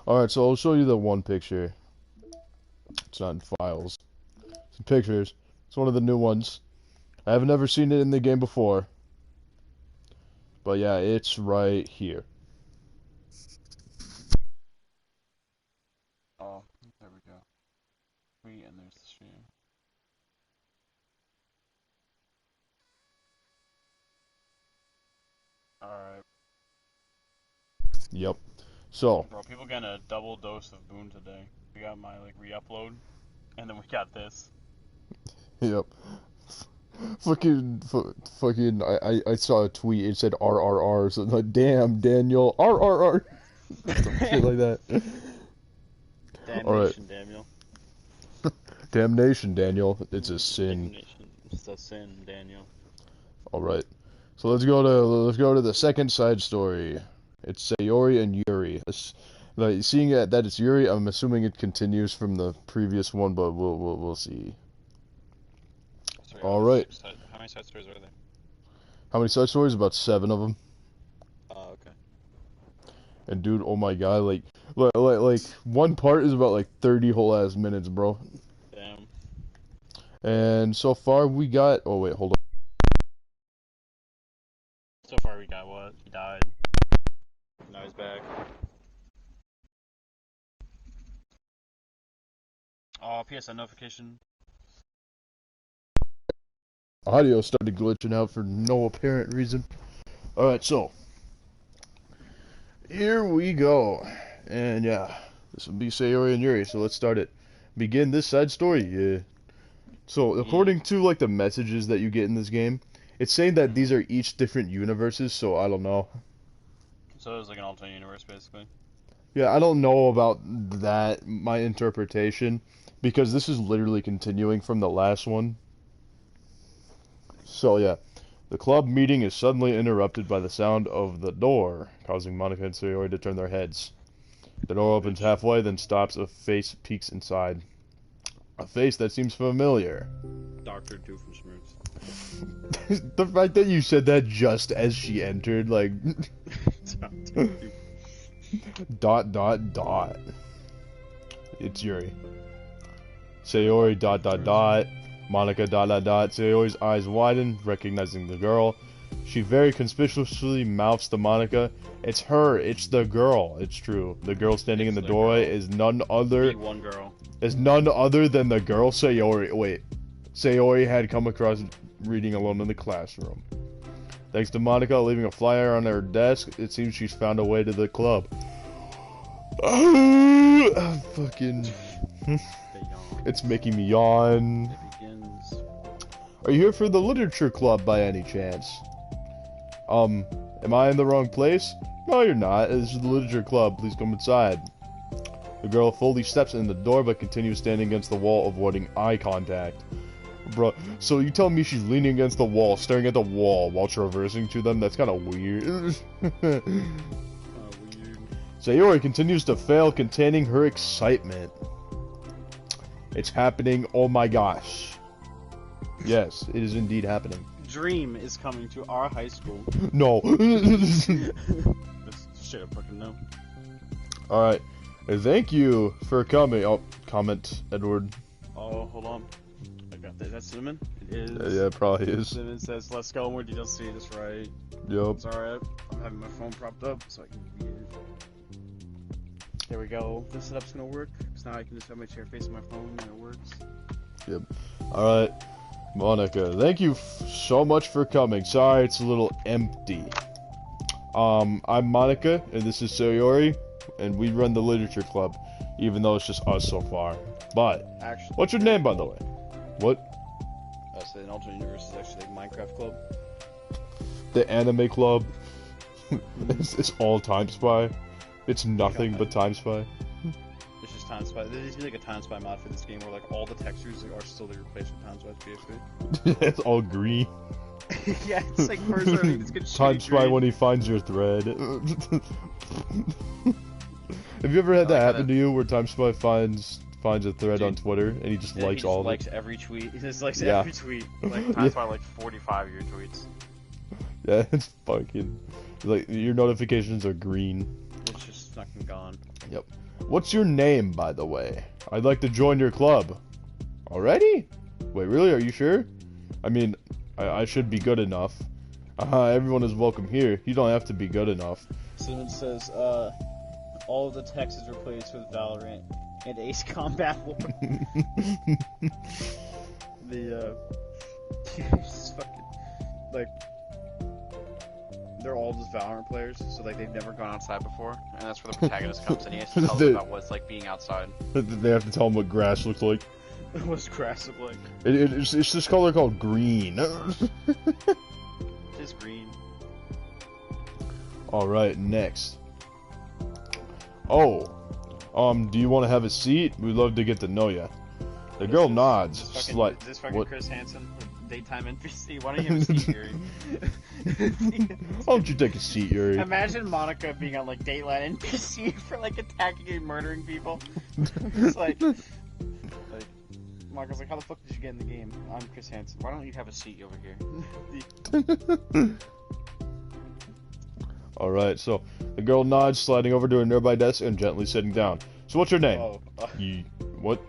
Alright, so I'll show you the one picture. It's not in files. It's in pictures. It's one of the new ones. I haven't ever seen it in the game before. But yeah, it's right here. Oh, there we go. And there's the stream. Alright. Yep. So. Bro, people getting a double dose of Boon today. We got my, like, re-upload, and then we got this. Yep. Fucking, I saw a tweet, it said RRR, so I'm like, damn, Daniel, RRR. Some shit like that. Damnation, Alright. Daniel. Damnation, Daniel. It's a sin. Damnation. It's a sin, Daniel. Alright. So let's go to the second side story. It's Sayori and Yuri. Like, seeing that it's Yuri, I'm assuming it continues from the previous one, but we'll see. Sorry, Alright. How many side stories are there? How many side stories? About 7 of them. Oh, okay. And dude, oh my god, like one part is about like 30 whole ass minutes, bro. Damn. And so far we got, oh wait, hold on. So far we got what? He died. Now he's back. Oh, PSN notification. Audio started glitching out for no apparent reason. Alright, so here we go. And yeah, this will be Sayori and Yuri, so let's start it. Begin this side story, yeah. So, according to like the messages that you get in this game, it's saying that these are each different universes, so I don't know. So it's like an alternate universe, basically. Yeah, I don't know about that, my interpretation, because this is literally continuing from the last one. So yeah, the club meeting is suddenly interrupted by the sound of the door, causing Monica and Sayori to turn their heads. The door opens halfway, then stops. A face peeks inside. A face that seems familiar. Dr. Doofenshmirtz. The fact that you said that just as she entered, like... dot, dot, dot. It's Yuri. Sayori, dot, dot, dot. Monica, dot, dot, dot. Sayori's eyes widen, recognizing the girl. She very conspicuously mouths to Monica, "It's her, it's the girl." It's true. The girl standing in the doorway is none other... One girl. Is none other than the girl Sayori had come across reading alone in the classroom. Thanks to Monica leaving a flyer on her desk, it seems she's found a way to the club. Fucking... It's making me yawn. It begins. Are you here for the literature club by any chance? Am I in the wrong place? No, you're not. This is the literature club. Please come inside. The girl fully steps in the door, but continues standing against the wall, avoiding eye contact. Bro, so you tell me she's leaning against the wall, staring at the wall, while traversing to them? That's kind of weird. Weird. Sayori continues to fail, containing her excitement. It's happening, oh my gosh. Yes, it is indeed happening. Dream is coming to our high school. No. This straight up fucking no. Alright. Thank you for coming. Oh, comment, Edward. Oh, hold on. I got that. Is that Cinnamon? It is. Yeah, it probably is. Cinnamon says, "Let's go, more DLC." That's right. Yep. It's alright. I'm having my phone propped up so I can read it. There we go. This setup's gonna work. Because now I can just have my chair facing my phone and it works. Yep. Alright. Monica, thank you so much for coming. Sorry, it's a little empty. I'm Monica, and this is Sayori, and we run the literature club, even though it's just us so far. But, Actually, what's your name, by the way? What? So an alternate universe is actually like Minecraft club. The anime club. It's all Time Spy. It's nothing but Time Spy. It's just Time Spy. There needs to be like a Time Spy mod for this game where like all the textures are still the replacement Time Spy PSP. It's all green. Yeah, it's like first everything just gets Time Spy green. when he finds your thread. Have you ever had that happen to you, where Time Spy finds a thread on Twitter and he just likes all of it? He just likes every tweet. He just likes every tweet. Like Time Spy like 45 of your tweets. Yeah, it's fucking like your notifications are green. It's just fucking gone. Yep. What's your name, by the way? I'd like to join your club. Already? Wait, really? Are you sure? I mean, I should be good enough. Everyone is welcome here. You don't have to be good enough. Cinnamon says, all of the text is replaced with Valorant and Ace Combat War. It's fucking, like, they're all just Valorant players, so like they've never gone outside before, and that's where the protagonist comes and he has to tell them about what it's like being outside. They have to tell them what grass looks like. What's grass look like? It's this color called green. Just green. Alright, next. Oh. Do you want to have a seat? We'd love to get to know you. The girl nods. Is this fucking what? Chris Hansen, daytime NPC? Why don't you have a seat, Yuri? Why don't you take a seat, Yuri? Imagine Monica being on like Dateline NPC for like attacking and murdering people. It's like Monica's like, how the fuck did you get in the game? I'm Chris Hansen. Why don't you have a seat over here? Alright, so the girl nods, sliding over to a nearby desk and gently sitting down. So what's your name? What?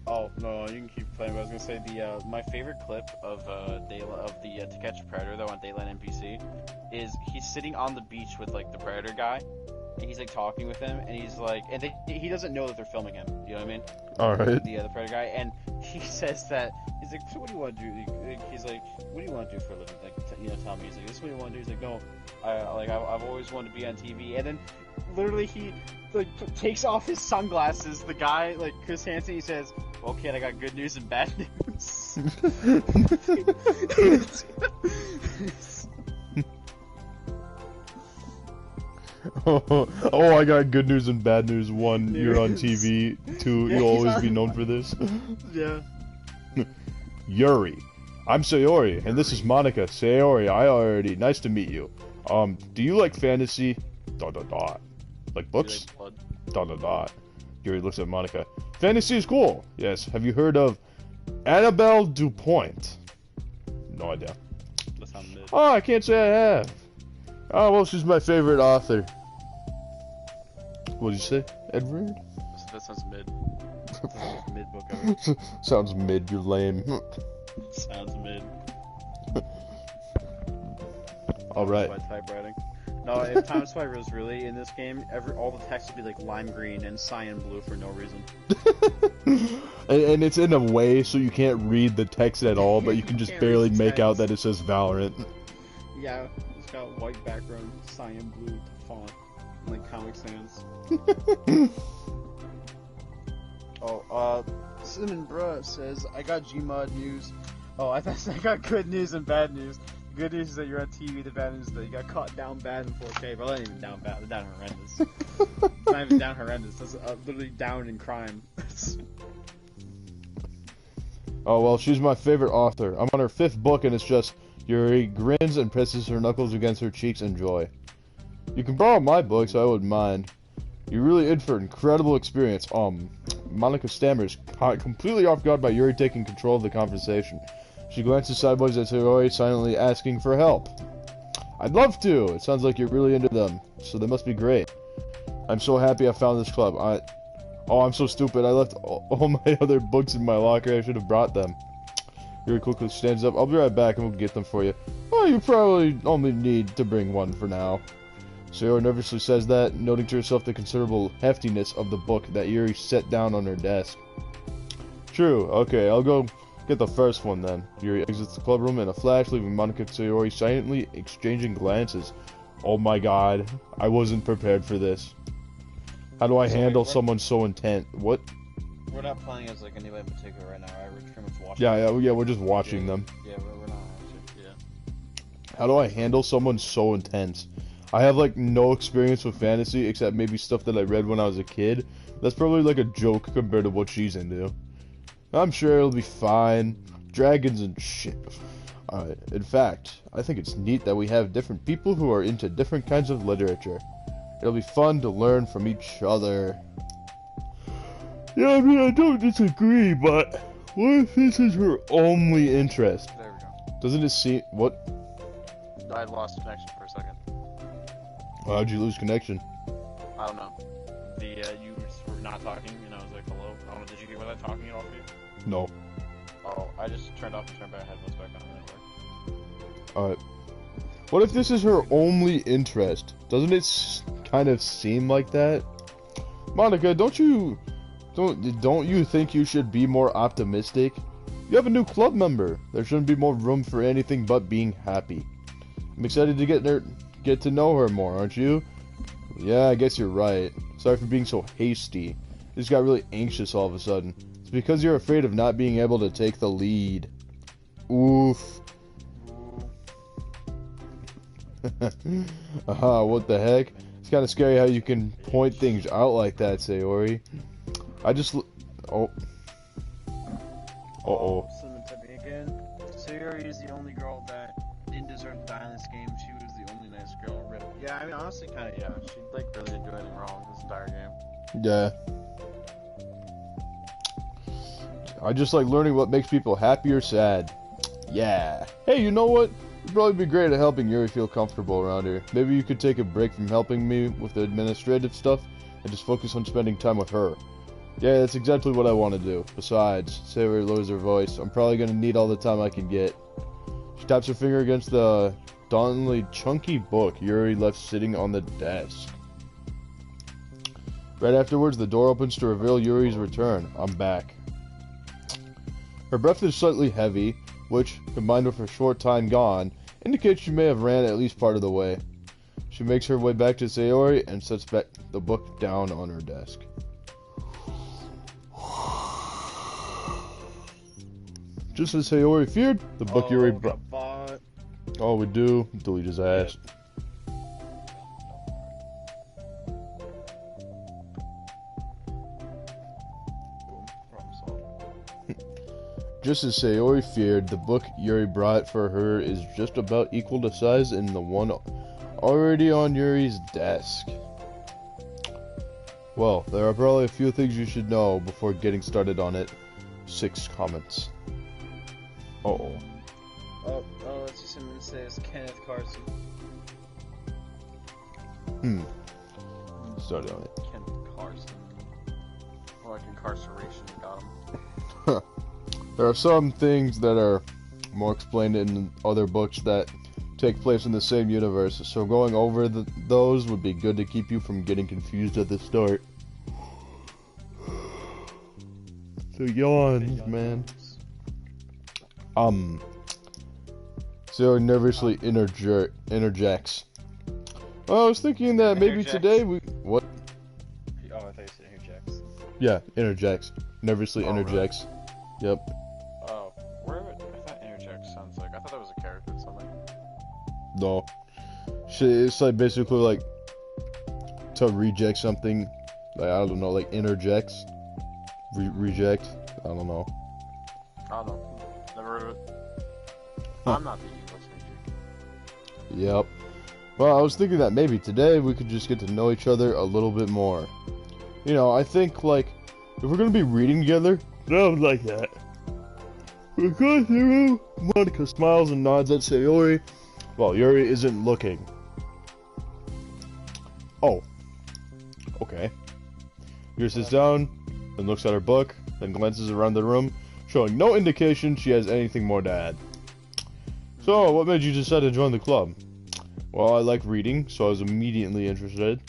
Oh, no, you can keep playing, but I was gonna say my favorite clip of To Catch a Predator, though, on Daylight NPC, is he's sitting on the beach with, like, the Predator guy, and he's, like, talking with him, and he's, like, and he doesn't know that they're filming him, you know what I mean? Alright. The Predator guy, and he says that, he's like, so what do you want to do? He's like, what do you want to do for a living? Like, tell me. He's like, this is what you want to do? He's like, no, I've always wanted to be on TV, and then, literally, he, like, takes off his sunglasses, the guy, like, Chris Hansen, he says, well, kid, I got good news and bad news. Oh, I got good news and bad news. 1, you're on TV. 2, you'll always be known for this. Yeah. Yuri. I'm Sayori, and this is Monica. Sayori, nice to meet you. Do you like fantasy? ... Like books? Like blood? ... Yuri looks at Monica. Fantasy is cool. Yes. Have you heard of Annabelle DuPont? No idea. That sounds mid. Oh, I can't say I have. Oh, well, she's my favorite author. What did you say, Edward? That sounds mid. Mid book ever. Sounds mid, you're lame. Sounds mid. Alright. By typewriting. No, if Time Spider was really in this game, all the text would be like lime green and cyan blue for no reason. and it's in a way so you can't read the text at all, but you can just barely make out that it says Valorant. Yeah, it's got white background, cyan blue font, like Comic Sans. Cinnamon Bruh says, I got Gmod news. Oh, I got good news and bad news. The good news is that you're on TV, the bad news is that you got caught down bad in 4K, but that ain't even down bad, it's down horrendous. It's not even down horrendous, that's literally down in crime. Oh, well, she's my favorite author. I'm on her 5th book, and it's just Yuri grins and presses her knuckles against her cheeks in joy. You can borrow my books, I wouldn't mind. You're really in for an incredible experience. Monica stammers, caught completely off guard by Yuri taking control of the conversation. She glances sideways at Sayori, silently asking for help. I'd love to! It sounds like you're really into them, so they must be great. I'm so happy I found this club. Oh, I'm so stupid. I left all my other books in my locker. I should have brought them. Yuri quickly stands up. I'll be right back and we'll get them for you. Oh, you probably only need to bring one for now. Sayori nervously says that, noting to herself the considerable heftiness of the book that Yuri set down on her desk. True. Okay, I'll go get the first one then. Yuri exits the club room in a flash, leaving Monica and Sayori silently exchanging glances. Oh my god. I wasn't prepared for this. How do I handle someone so intent? What? We're not playing as like anybody in particular right now, right? We're pretty much watching. Yeah, we're just watching them. Yeah, we're not actually. Yeah. How do I handle someone so intense? I have like no experience with fantasy except maybe stuff that I read when I was a kid. That's probably like a joke compared to what she's into. I'm sure it'll be fine. Dragons and shit. In fact, I think it's neat that we have different people who are into different kinds of literature. It'll be fun to learn from each other. Yeah, I mean, I don't disagree, but what if this is her only interest? There we go. Doesn't it seem... What? I lost connection for a second. How'd you lose connection? I don't know. you were not talking, and I was like, hello? I don't know, did you hear what I'm talking it off of you? No. Oh, I just turned off and turned my headphones back on, and it worked. Alright. What if this is her only interest? Doesn't it kind of seem like that? Monica, don't you think you should be more optimistic? You have a new club member. There shouldn't be more room for anything but being happy. I'm excited to get to know her more, aren't you? Yeah, I guess you're right. Sorry for being so hasty. I just got really anxious all of a sudden. It's because you're afraid of not being able to take the lead. Oof. What the heck? It's kind of scary how you can point things out like that, Sayori. I just... Oh. Uh-oh. Someone took me again. Sayori is the only girl that didn't deserve to die in this game. She was the only nice girl. Really. Yeah, I mean, honestly, kind of, yeah. She, like, really didn't do anything wrong this entire game. Yeah. I just like learning what makes people happy or sad. Yeah. Hey, you know what? You'd probably be great at helping Yuri feel comfortable around here. Maybe you could take a break from helping me with the administrative stuff and just focus on spending time with her. Yeah, that's exactly what I want to do. Besides, Sayori lowers her voice. I'm probably going to need all the time I can get. She taps her finger against the dauntingly chunky book Yuri left sitting on the desk. Right afterwards, the door opens to reveal Yuri's return. I'm back. Her breath is slightly heavy, which, combined with her short time gone, indicates she may have ran at least part of the way. She makes her way back to Sayori and sets back the book down on her desk. Just as Sayori feared, the book Yuri brought. Oh, we do. Delete his ass. Just as Sayori feared, the book Yuri brought for her is just about equal to size in the one already on Yuri's desk. Well, there are probably a few things you should know before getting started on it. 6 comments. Uh-oh. Oh, let's see, someone says Kenneth Carson. Started on it. Kenneth Carson. More like incarceration, got him. There are some things that are more explained in other books that take place in the same universe, so going over those would be good to keep you from getting confused at the start. So yawns, man. So nervously interjects. Well, I was thinking that maybe today we... What? Oh, I thought you said interjects. Yeah, interjects. Nervously interjects. Really? Yep. Oh, where would... I thought interject sounds like... I thought that was a character in something. No. It's like basically like to reject something. Like, I don't know, like interjects. Reject. I don't know. I don't know. Never heard of it. I'm not the English major. Yep. Well, I was thinking that maybe today we could just get to know each other a little bit more. You know, I think, like, if we're gonna be reading together, sounds like that. Across the room, Monica smiles and nods at Sayori, while Yuri isn't looking. Oh. Okay. Yuri sits down, and looks at her book, then glances around the room, showing no indication she has anything more to add. So, what made you decide to join the club? Well, I like reading, so I was immediately interested.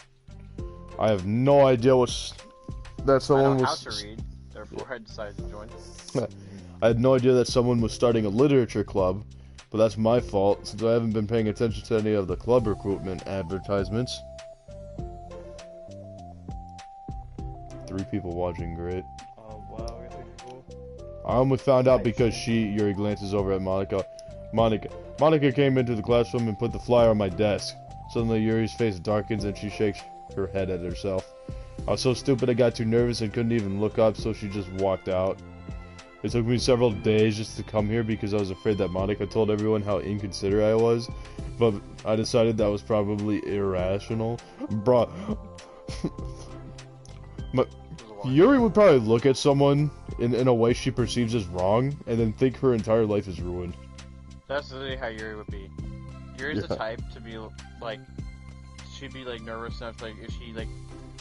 I have no idea that someone was... I know how to read, therefore I decided to join. I had no idea that someone was starting a literature club, but that's my fault, since I haven't been paying attention to any of the club recruitment advertisements. 3 people watching, great. Oh, wow, we have 3 people. I only found out because Yuri glances over at Monica. Monica came into the classroom and put the flyer on my desk. Suddenly Yuri's face darkens and she shakes her head at herself. I was so stupid I got too nervous and couldn't even look up, so she just walked out. It took me several days just to come here because I was afraid that Monica told everyone how inconsiderate I was, but I decided that was probably irrational. Bruh. Yuri would probably look at someone in a way she perceives as wrong and then think her entire life is ruined. That's literally how Yuri would be. Yuri's the type to be like, she'd be like nervous enough, like if she like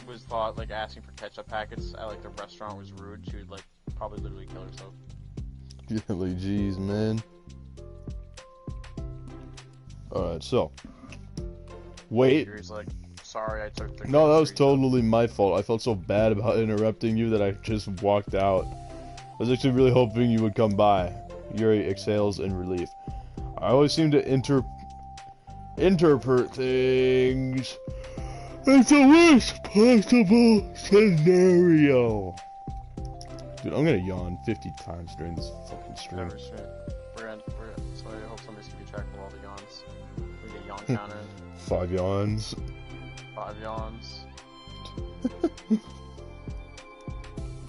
was thought like asking for ketchup packets at like the restaurant was rude, she would like probably literally kill herself. Really, jeez, man. Alright, so. Wait. He's like, sorry, I took the. No, that was totally my fault. I felt so bad about interrupting you that I just walked out. I was actually really hoping you would come by. Yuri exhales in relief. I always seem to interpret things as the worst possible scenario. Dude, I'm gonna yawn 50 times during this fucking stream. So I hope somebody's keeping track of all the yawns. We get yawn counter. 5 yawns. 5 yawns.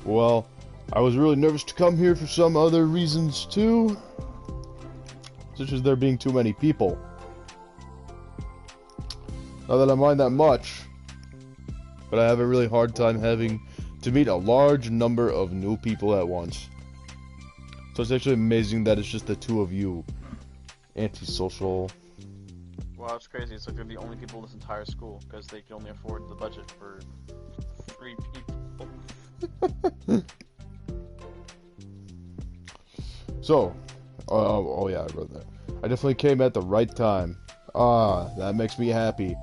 Well, I was really nervous to come here for some other reasons too. Such as there being too many people. Not that I mind that much, but I have a really hard time having to meet a large number of new people at once. So it's actually amazing that it's just the two of you. Antisocial. Well, it's crazy. It's like they're the only people in this entire school because they can only afford the budget for 3 people. So, oh yeah, I wrote that. I definitely came at the right time. Ah, that makes me happy.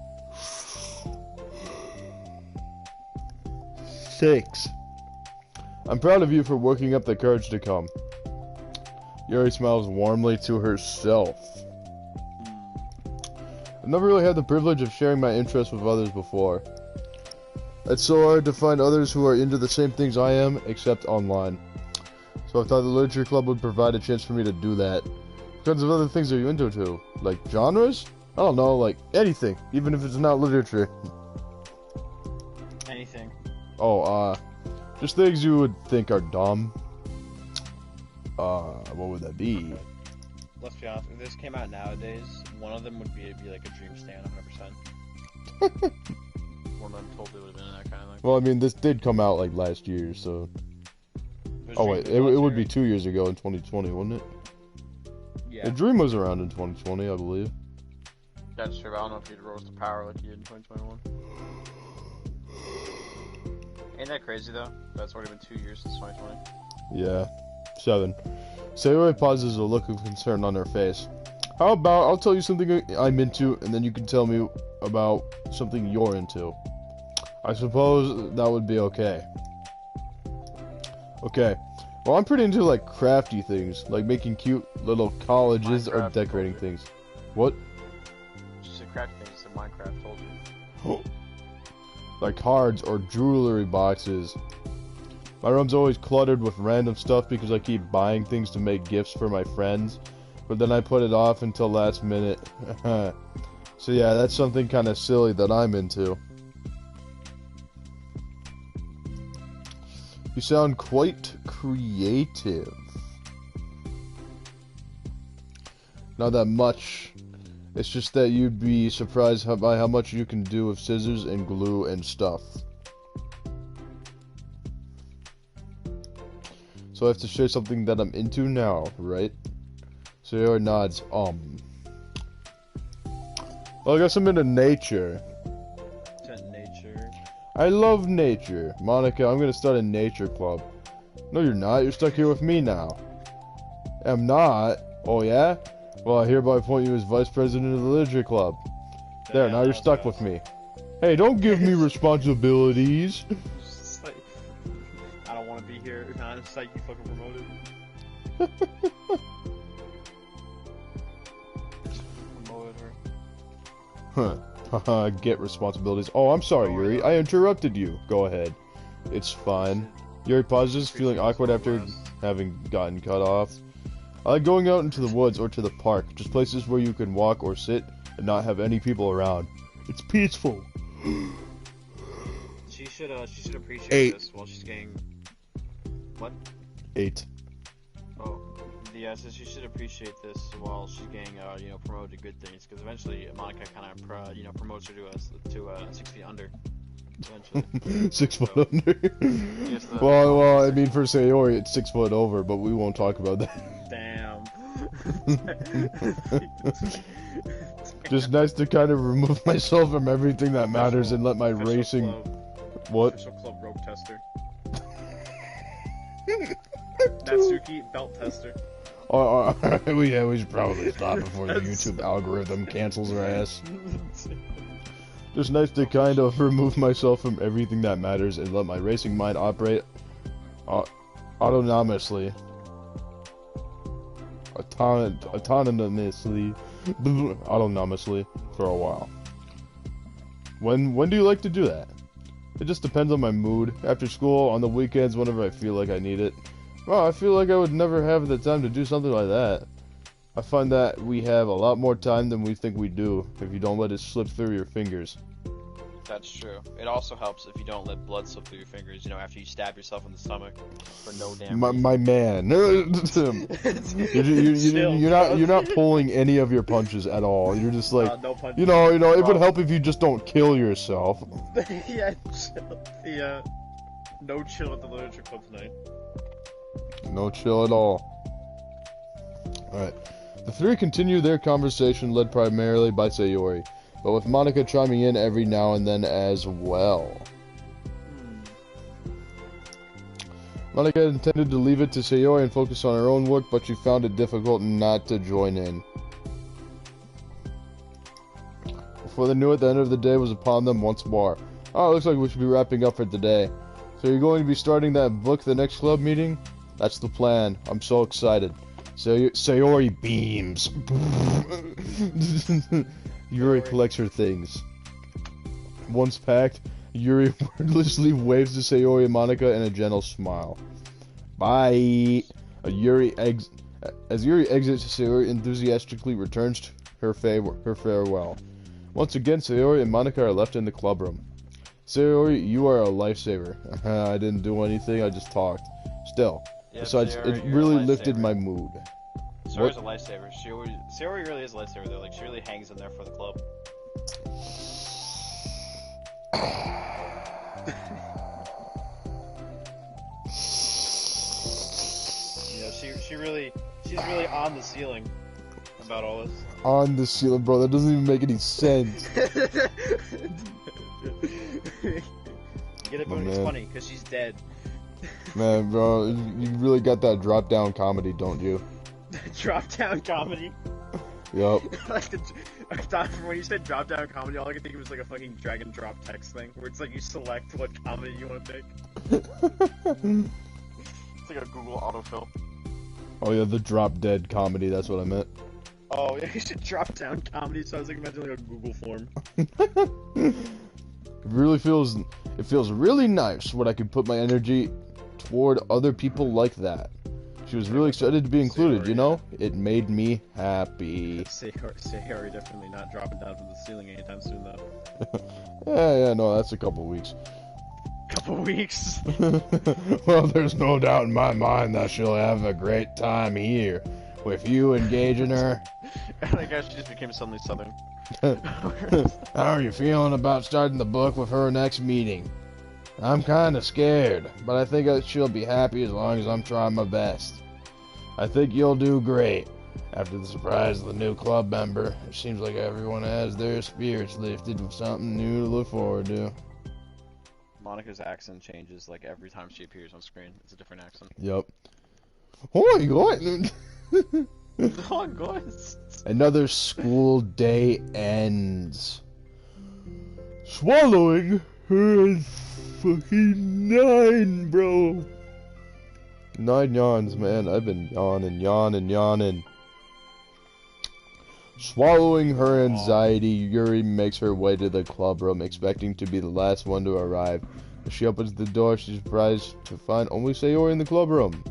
6. I'm proud of you for working up the courage to come. Yuri smiles warmly to herself. I've never really had the privilege of sharing my interests with others before. It's so hard to find others who are into the same things I am, except online. So I thought the literature club would provide a chance for me to do that. What kinds of other things are you into too? Like genres? I don't know, like anything, even if it's not literature. Anything. Oh, just things you would think are dumb. What would that be? Let's be honest, if this came out nowadays, one of them would be like a dream stand, 100%. One of them totally would have been that kind of thing. Well, I mean, this did come out like last year, so. Oh wait, it would be 2 years ago in 2020, wouldn't it? Yeah. The Dream was around in 2020, I believe. That's true, but I don't know if he'd rose to power like he did in 2021. Ain't that crazy though? That's already been 2 years since 2020. Yeah. 7. Sayori pauses, a look of concern on her face. How about I'll tell you something I'm into, and then you can tell me about something you're into. I suppose that would be okay. Okay. Well, I'm pretty into like crafty things, like making cute little colleges or decorating things. What? She said crafty things, said Minecraft told you. Like cards or jewelry boxes. My room's always cluttered with random stuff because I keep buying things to make gifts for my friends, but then I put it off until last minute. So yeah, that's something kind of silly that I'm into. You sound quite creative. Not that much. It's just that you'd be surprised by how much you can do with scissors and glue and stuff. So I have to share something that I'm into now, right? Sayori nods, Well, I guess I'm into nature. Nature. I love nature. Monica, I'm gonna start a nature club. No, you're not. You're stuck here with me now. I'm not. Oh, yeah? Well, I hereby appoint you as vice president of the literature club. There, now you're stuck with me. Hey, don't give me responsibilities. I don't want to be here. Nah, it's like you fucking promoted her. Huh. Get responsibilities. Oh, I'm sorry, Yuri. I interrupted you. Go ahead. It's fine. Yuri pauses, feeling awkward after having gotten cut off. I like going out into the woods or to the park, just places where you can walk or sit and not have any people around. It's peaceful. She should appreciate 8. this while she's getting. What? 8. Oh, yeah. So she should appreciate this while she's getting, promoted to good things. Because eventually, Monica kind of, promotes her to 6 feet under. Eventually. 6 foot under. Well, I mean, for Sayori, it's 6 foot over, but we won't talk about that. Damn. Just nice to kind of remove myself from everything that matters and let my racing. What? Official club rope tester. Natsuki belt tester. We should probably stop before the YouTube algorithm cancels our ass. Just nice to kind of remove myself from everything that matters and let my racing mind operate autonomously. Autonomously for a while. When do you like to do that? It just depends on my mood. After school, on the weekends, whenever I feel like I need it. Well, I feel like I would never have the time to do something like that. I find that we have a lot more time than we think we do if you don't let it slip through your fingers. That's true. It also helps if you don't let blood slip through your fingers, you know, after you stab yourself in the stomach for no damn reason. My man. You're not pulling any of your punches at all. You're just like, no punches. you know, it would help if you just don't kill yourself. Yeah, no chill at the literature club tonight. No chill at all. Alright. The three continue their conversation led primarily by Sayori, but with Monika chiming in every now and then as well. Monika intended to leave it to Sayori and focus on her own work, but she found it difficult not to join in. Before they knew it, the end of the day was upon them once more. Oh, it looks like we should be wrapping up for today. So you're going to be starting that book the next club meeting? That's the plan. I'm so excited. Sayori beams. Yuri collects her things. Once packed, Yuri wordlessly waves to Sayori and Monika in a gentle smile. Bye. As Yuri exits, Sayori enthusiastically returns her farewell. Once again, Sayori and Monika are left in the clubroom. Sayori, you are a lifesaver. I didn't do anything, I just talked. Still. Yeah, Besides, Sayori, it really lifted my mood. Sayori's a lifesaver. Sayori really is a lifesaver though. Like, she really hangs in there for the club. Yeah, she's really on the ceiling about all this. On the ceiling, bro. That doesn't even make any sense. Get it, but it's funny because she's dead. Man, bro, you really got that drop-down comedy, don't you? Drop-down comedy? Yup. I thought when you said drop-down comedy, all I could think of was like a fucking drag and drop text thing, where it's like you select what comedy you want to pick. It's like a Google autofill. Oh yeah, the drop-dead comedy, that's what I meant. Oh, yeah, you should drop-down comedy, so I was like imagining like a Google form. It feels really nice when I can put my energy toward other people like that. She was really excited to be included, you know? It made me happy. Sayori definitely not dropping down from the ceiling anytime soon, though. Yeah, no, that's a couple weeks. Couple weeks? Well, there's no doubt in my mind that she'll have a great time here. With you engaging her. I guess she just became suddenly southern. How are you feeling about starting the book with her next meeting? I'm kinda scared, but I think she'll be happy as long as I'm trying my best. I think you'll do great. After the surprise of the new club member, it seems like everyone has their spirits lifted with something new to look forward to. Monika's accent changes like every time she appears on screen. It's a different accent. Yup. Oh my god! Oh god! Another school day ends. Swallowing her is fucking 9, bro. 9 yawns, man. I've been yawning. Swallowing her anxiety, Yuri makes her way to the club room, expecting to be the last one to arrive. As she opens the door, she's surprised to find only Sayori in the club room.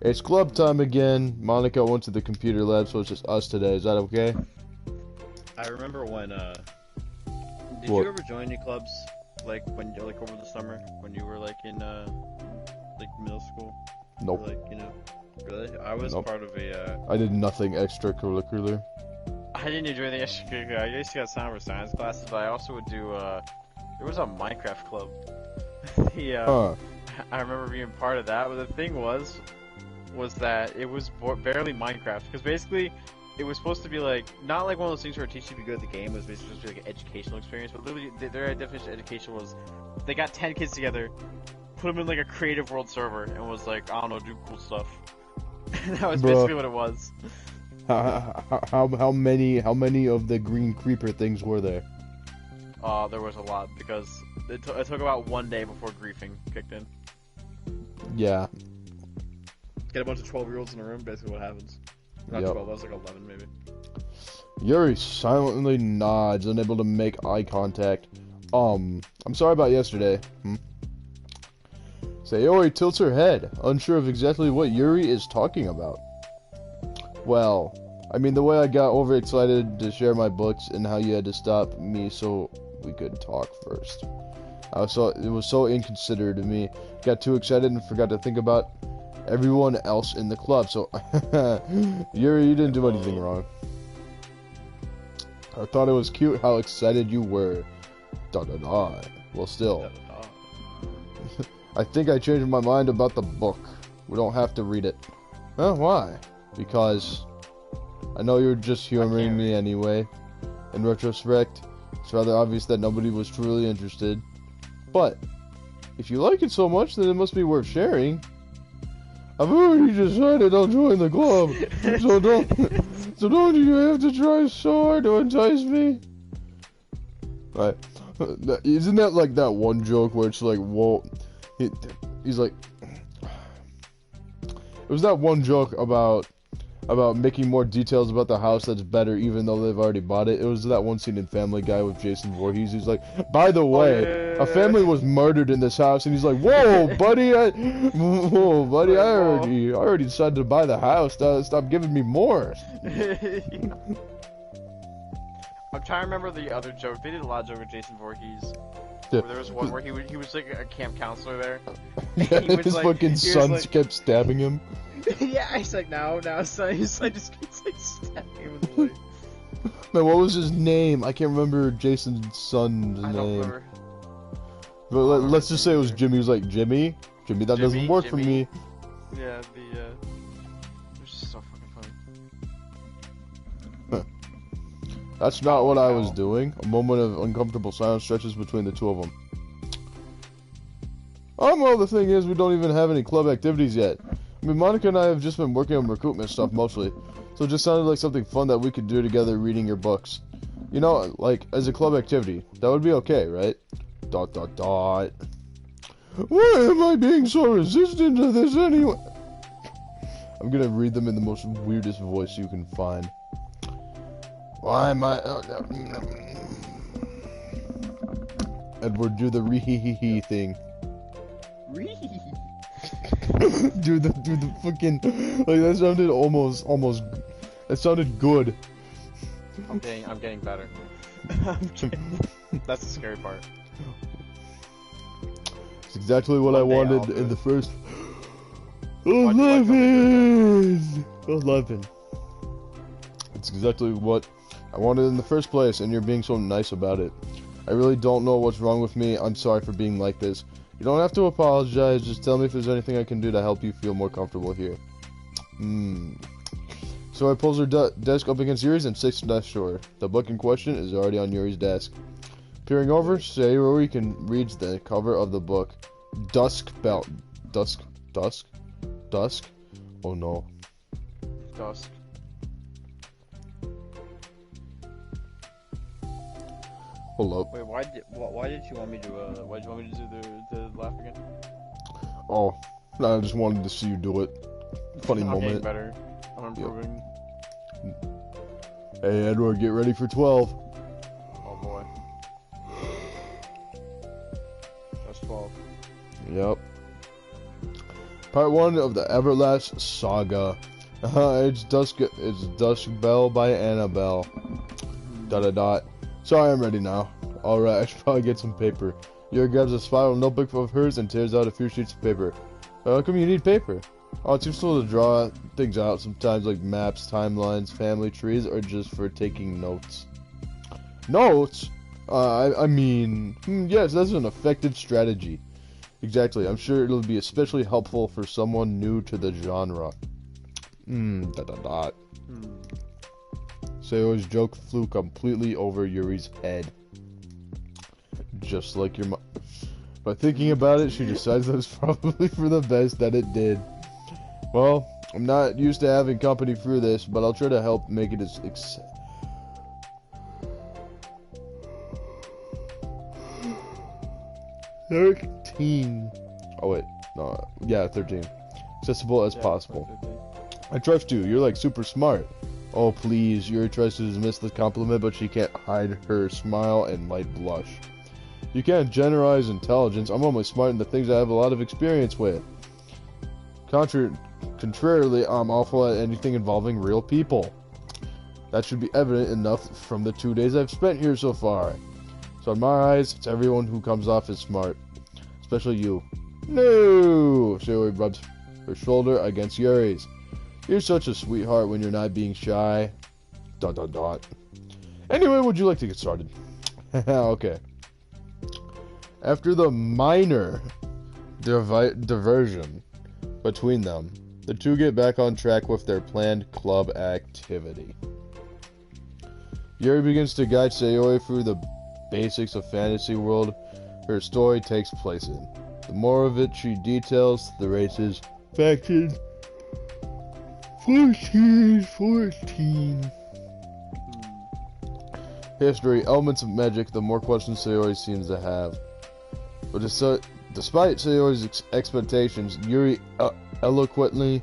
It's club time again. Monika went to the computer lab, so it's just us today. Is that okay? I remember when, did What? you ever join any clubs, like, when, like, over the summer, when you were, like, in, like, middle school? Nope. Or, like, you know, really? I was Nope. part of a, I did nothing extracurricular. I didn't do anything extracurricular. I used to get sound for science classes, but I also would do, there was a Minecraft club. I remember being part of that, but the thing was that it was barely Minecraft, because basically it was supposed to be like not like one of those things where it teaches you to be good at the game. It was basically supposed to be like an educational experience. But literally, their definition of education was they got 10 kids together, put them in like a creative world server, and was like, I don't know, do cool stuff. That was basically what it was. How many of the green creeper things were there? There was a lot because it took about 1 day before griefing kicked in. Yeah. Get a bunch of 12-year-olds in a room, basically what happens. Not 12, I was like 11 maybe. Yuri silently nods, unable to make eye contact. I'm sorry about yesterday. Sayori tilts her head, unsure of exactly what Yuri is talking about. Well, I mean the way I got overexcited to share my books and how you had to stop me so we could talk first. It was so inconsiderate of me. Got too excited and forgot to think about everyone else in the club. So, Yuri, you didn't do anything wrong. I thought it was cute how excited you were. Well, still. I think I changed my mind about the book. We don't have to read it. Oh, why? Because I know you're just humoring me anyway. In retrospect, it's rather obvious that nobody was truly interested. But if you like it so much, then it must be worth sharing. I've already decided I'll join the club, so don't you have to try so hard to entice me? Right. Isn't that like that one joke where it's like, whoa, he's like, it was that one joke about making more details about the house that's better even though they've already bought it. It was that one scene in Family Guy with Jason Voorhees. He's like, by the way, a family was murdered in this house, and he's like, whoa, buddy, I already decided to buy the house. Stop giving me more. I'm trying to remember the other joke. They did a lot of jokes with Jason Voorhees. Where there was one where he was like a camp counselor there. Yeah, his fucking sons kept stabbing him. Yeah, he's like, no, son. His son just keeps like stabbing him in the leg. Man, what was his name? I can't remember Jason's son's name. I don't remember. But let's just say it was Jimmy. He was like, Jimmy, that doesn't work for me. Yeah, it was just so fucking funny. That's not what I was doing. A moment of uncomfortable silence stretches between the two of them. Well, the thing is, we don't even have any club activities yet. I mean, Monica and I have just been working on recruitment stuff mostly, so it just sounded like something fun that we could do together reading your books. You know, like, as a club activity. That would be okay, right? ... Why am I being so resistant to this anyway? I'm gonna read them in the most weirdest voice you can find. Why am I... Edward, do the ree-hee-hee thing. Ree-hee-hee. do the fucking, like, that sounded almost that sounded good. I'm getting better. That's the scary part. It's exactly what I wanted in the first 11. It's exactly what I wanted in the first place, and you're being so nice about it. I really don't know what's wrong with me. I'm sorry for being like this. You don't have to apologize, just tell me if there's anything I can do to help you feel more comfortable here. So I pulls her desk up against Yuri's and sits next to her. The book in question is already on Yuri's desk. Peering over, Sayori can read the cover of the book. Dusk? Oh no. Dusk. Hold up. Wait, why did you want me to do the laugh again? Oh, I just wanted to see you do it. Funny moment. I'm getting better. I'm improving. Yep. Hey Edward, get ready for 12. Oh boy. That's 12. Yep. Part 1 of the Everlast Saga. It's Dusk Bell by Annabelle. ... Sorry, I'm ready now. Alright, I should probably get some paper. Yuri grabs a spiral notebook of hers and tears out a few sheets of paper. How come you need paper? Oh, it's useful to draw things out sometimes, like maps, timelines, family trees, or just for taking notes. Notes? I mean, yes, that's an effective strategy. Exactly, I'm sure it'll be especially helpful for someone new to the genre. Sayori's joke flew completely over Yuri's head. Just like your mom. By thinking about it, she decides that it's probably for the best that it did. Well, I'm not used to having company through this, but I'll try to help make it as 13. Oh wait, no, yeah, 13. Accessible as possible. I trust you. You're like super smart. Oh please, Yuri tries to dismiss the compliment, but she can't hide her smile and light blush. You can't generalize intelligence. I'm only smart in the things I have a lot of experience with. Contrarily, I'm awful at anything involving real people. That should be evident enough from the 2 days I've spent here so far. So in my eyes, it's everyone who comes off as smart. Especially you. No! Sayori rubs her shoulder against Yuri's. You're such a sweetheart when you're not being shy. ... Anyway, would you like to get started? Okay. After the minor diversion between them, the two get back on track with their planned club activity. Yuri begins to guide Sayori through the basics of fantasy world her story takes place in. The more of it she details, the races, factions, 14. History, elements of magic, the more questions Sayori seems to have. But despite Sayori's expectations, Yuri eloquently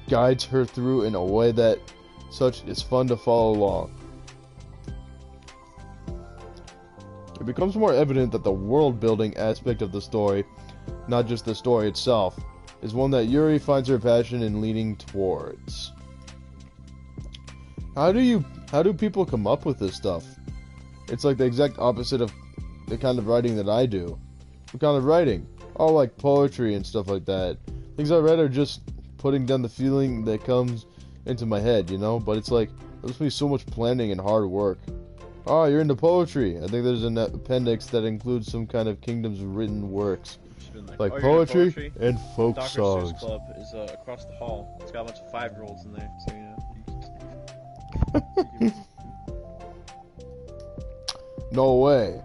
guides her through in a way that such is fun to follow along. It becomes more evident that the world-building aspect of the story, not just the story itself, is one that Yuri finds her passion in leaning towards. How do people come up with this stuff? It's like the exact opposite of the kind of writing that I do. What kind of writing? Oh, like poetry and stuff like that. Things I read are just putting down the feeling that comes into my head, you know? But it's like, there's be so much planning and hard work. Oh, you're into poetry. I think there's an appendix that includes some kind of Kingdom's written works. Like oh, poetry and folk Dr. songs. Seuss Club is across the hall. It's got a bunch of 5-year-olds in there, so you know. No way.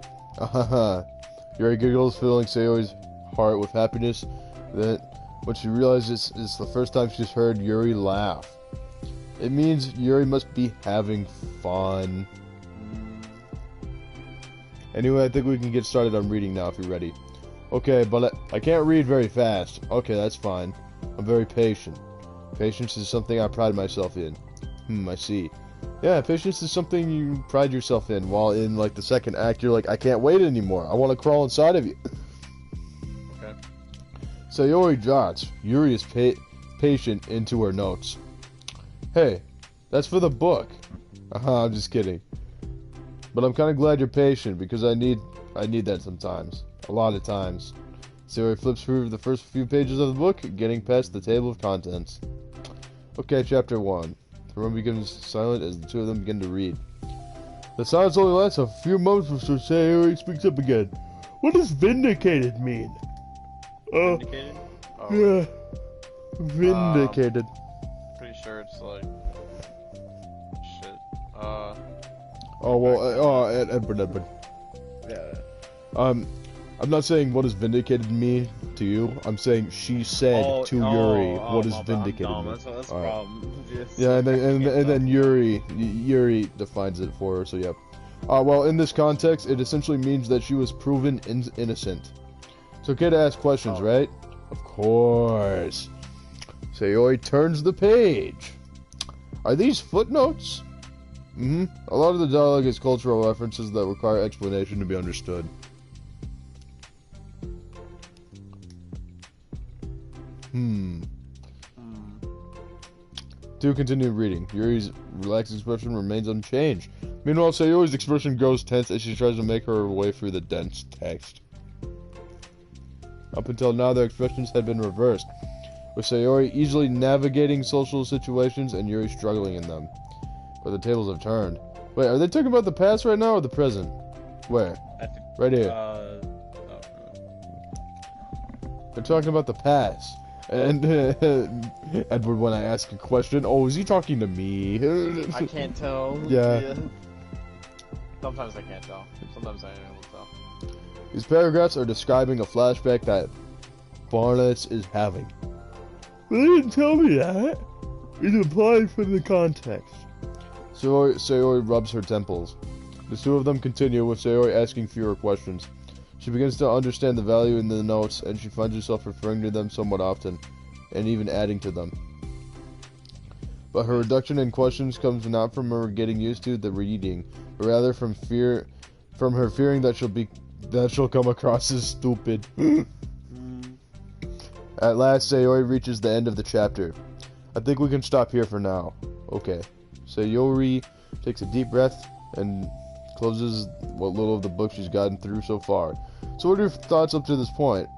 Yuri giggles, filling Sayori's heart with happiness. Then, when she realizes it's the first time she's heard Yuri laugh, it means Yuri must be having fun. Anyway, I think we can get started on reading now if you're ready. Okay, but I can't read very fast. Okay, that's fine. I'm very patient. Patience is something I pride myself in. I see. Yeah, patience is something you pride yourself in, while in, like, the second act, you're like, I can't wait anymore. I want to crawl inside of you. Okay. Sayori jots. Yuri is patient into her notes. Hey, that's for the book. I'm just kidding. But I'm kind of glad you're patient, because I need that sometimes. A lot of times. Sayori flips through the first few pages of the book, getting past the table of contents. Okay, chapter 1. The room becomes silent as the two of them begin to read. The silence only lasts a few moments before Sayori speaks up again. What does vindicated mean? Vindicated? Oh. Yeah. Vindicated. Pretty sure it's like... shit. Oh, well, Edward. Yeah. I'm not saying what does vindicated mean to you. I'm saying she said to Yuri what does vindicated mean. That's a problem. Yeah, and then Yuri defines it for her. So yeah. Well, in this context, it essentially means that she was proven innocent. It's okay to ask questions, right? Of course. Sayori turns the page. Are these footnotes? A lot of the dialogue is cultural references that require explanation to be understood. Do continue reading. Yuri's relaxed expression remains unchanged. Meanwhile, Sayori's expression grows tense as she tries to make her way through the dense text. Up until now, their expressions had been reversed, with Sayori easily navigating social situations and Yuri struggling in them. But the tables have turned. Wait, are they talking about the past right now or the present? Where? Right here. They're talking about the past. And Edward, when I ask a question, oh, is he talking to me? I can't tell. Yeah. Sometimes I can't tell. Sometimes I am able to tell. These paragraphs are describing a flashback that Barnes is having. They didn't tell me that. It implied from the context. Sayori rubs her temples. The two of them continue, with Sayori asking fewer questions. She begins to understand the value in the notes, and she finds herself referring to them somewhat often, and even adding to them. But her reduction in questions comes not from her getting used to the reading, but rather from her fearing that she'll come across as stupid. At last, Sayori reaches the end of the chapter. I think we can stop here for now. Okay. Sayori takes a deep breath and closes what little of the book she's gotten through so far. So what are your thoughts up to this point?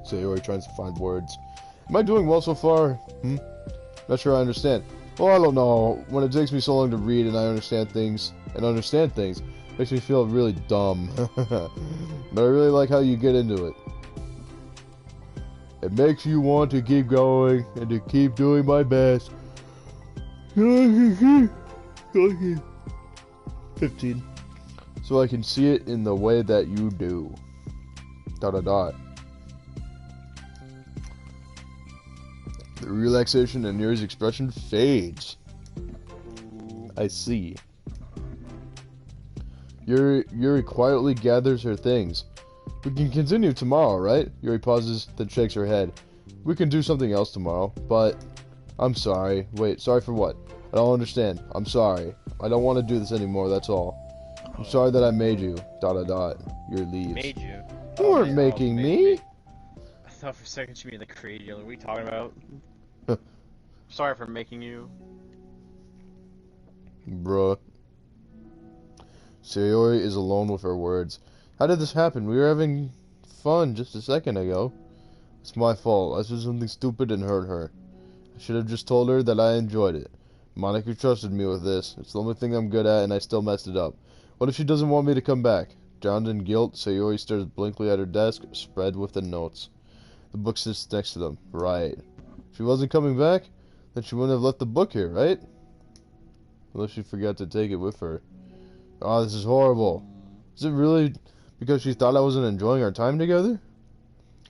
Sayori tries to find words. Am I doing well so far? Not sure I understand. Well, I don't know. When it takes me so long to read and I understand things, makes me feel really dumb. But I really like how you get into it. It makes you want to keep going and to keep doing my best. 15. So I can see it in the way that you do. ... The relaxation in Yuri's expression fades. I see. Yuri quietly gathers her things. We can continue tomorrow, right? Yuri pauses, then shakes her head. We can do something else tomorrow, but... I'm sorry. Wait, sorry for what? I don't understand. I'm sorry. I don't want to do this anymore, that's all. I'm sorry that I made you. ... Yuri leaves. Made you? You weren't making me! I thought for a second you mean the creator. What are we talking about? Sorry for making you. Bruh. Sayori is alone with her words. How did this happen? We were having fun just a second ago. It's my fault. I said something stupid and hurt her. I should have just told her that I enjoyed it. Monica trusted me with this. It's the only thing I'm good at, and I still messed it up. What if she doesn't want me to come back? Drowned in guilt, Sayori stares blankly at her desk, spread with the notes. The book sits next to them. Right. If she wasn't coming back, then she wouldn't have left the book here, right? Unless she forgot to take it with her. Oh, this is horrible. Is it really because she thought I wasn't enjoying our time together?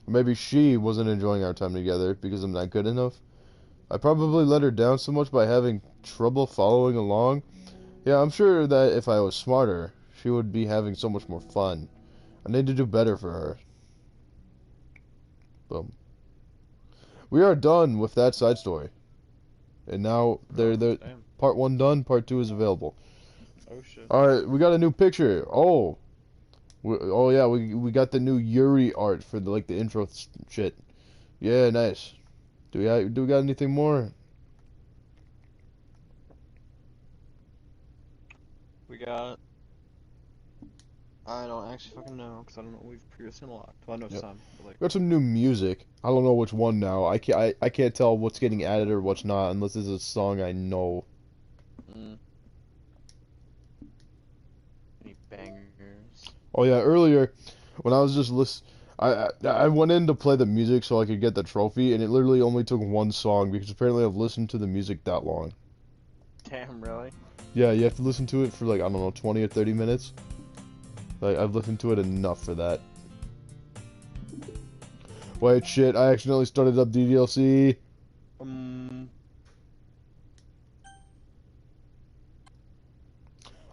Or maybe she wasn't enjoying our time together because I'm not good enough? I probably let her down so much by having trouble following along. Yeah, I'm sure that if I was smarter, she would be having so much more fun. I need to do better for her. Boom. We are done with that side story. And now they're part 1 done, part 2 is available. Oh shit. Alright, we got a new picture. Oh. Yeah, we got the new Yuri art for the intro shit. Yeah, nice. Do we got anything more? We got... I don't actually fucking know, because I don't know what we've previously unlocked. Well, I know some, but We got some new music. I don't know which one now. I can't tell what's getting added or what's not unless it's a song I know. Any bangers? Oh yeah, earlier when I was just listening, I went in to play the music so I could get the trophy, and it literally only took one song because apparently I've listened to the music that long. Damn, really? Yeah, you have to listen to it for I don't know, 20 or 30 minutes. I've listened to it enough for that. Wait, shit, I accidentally started up ddlc.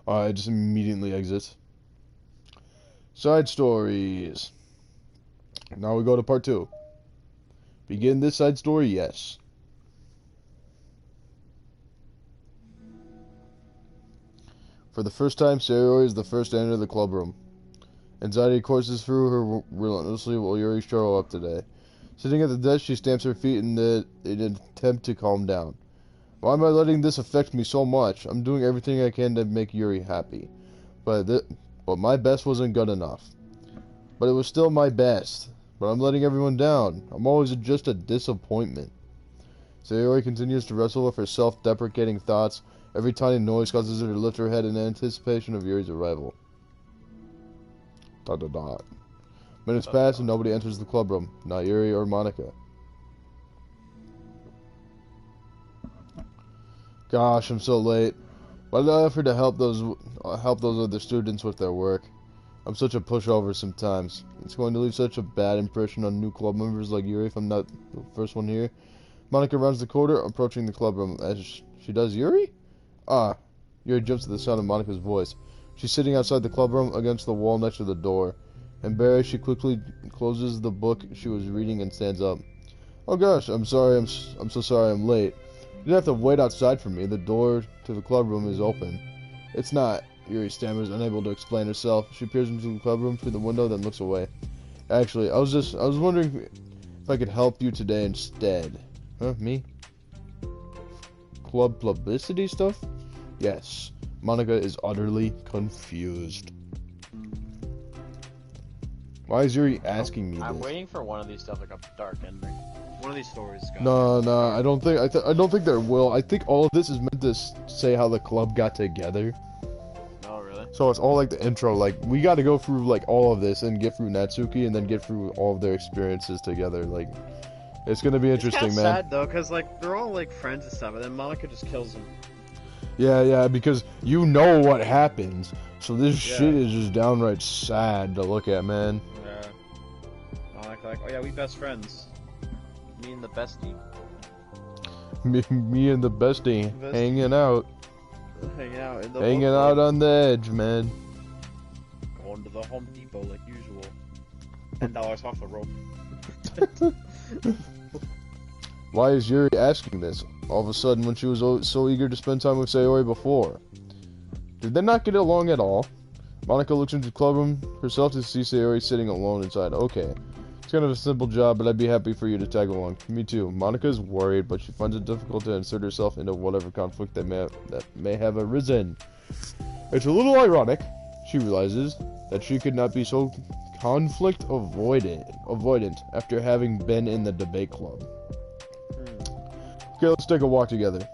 I just immediately exit. Side stories. Now we go to part 2. Begin this side story, yes. For the first time, Sayori is the first to enter the club room. Anxiety courses through her relentlessly while Yuri show up today. Sitting at the desk, she stamps her feet in an attempt to calm down. Why am I letting this affect me so much? I'm doing everything I can to make Yuri happy. But my best wasn't good enough. But it was still my best. But I'm letting everyone down. I'm always just a disappointment. Sayori continues to wrestle with her self-deprecating thoughts Every tiny noise causes her to lift her head in anticipation of Yuri's arrival. Dot dot dot. Minutes pass and nobody enters the club room. Not Yuri or Monica. Gosh, I'm so late. Why did I offer to help those other students with their work? I'm such a pushover sometimes. It's going to leave such a bad impression on new club members like Yuri if I'm not the first one here. Monica rounds the corner, approaching the club room. As she does, Yuri? Ah. Yuri jumps at the sound of Monica's voice. She's sitting outside the club room against the wall next to the door. Embarrassed, she quickly closes the book she was reading and stands up. Oh gosh, I'm sorry, I'm so sorry I'm late. You didn't have to wait outside for me. The door to the club room is open. It's not. Yuri stammers, unable to explain herself. She peers into the club room through the window, then looks away. Actually, I was wondering if I could help you today instead. Huh, me? Club publicity stuff? Yes. Monica is utterly confused. Why is Yuri asking me this? I'm waiting for one of these stuff like a dark ending. One of these stories. No, I don't think there will. I think all of this is meant to say how the club got together. Oh, really? So it's all like the intro. Like we got to go through like all of this and get through Natsuki and then get through all of their experiences together. Like it's gonna be interesting, it's man. Sad though, cause like they're all like friends and stuff, and then Monica just kills them. Yeah, because you know what happens. So this shit is just downright sad to look at, man. Yeah. Monica like, oh yeah, we best friends. Me and the bestie. Me and the bestie hanging out. Hanging out on the edge, man. Going to the Home Depot like usual. $10 off the rope. Why is Yuri asking this? All of a sudden when she was so eager to spend time with Sayori before. Did they not get along at all? Monica looks into the club room herself to see Sayori sitting alone inside. Okay. It's kind of a simple job, but I'd be happy for you to tag along. Me too. Monica is worried, but she finds it difficult to insert herself into whatever conflict that may have arisen. It's a little ironic. She realizes that she could not be so conflict avoidant after having been in the debate club. Okay, let's take a walk together.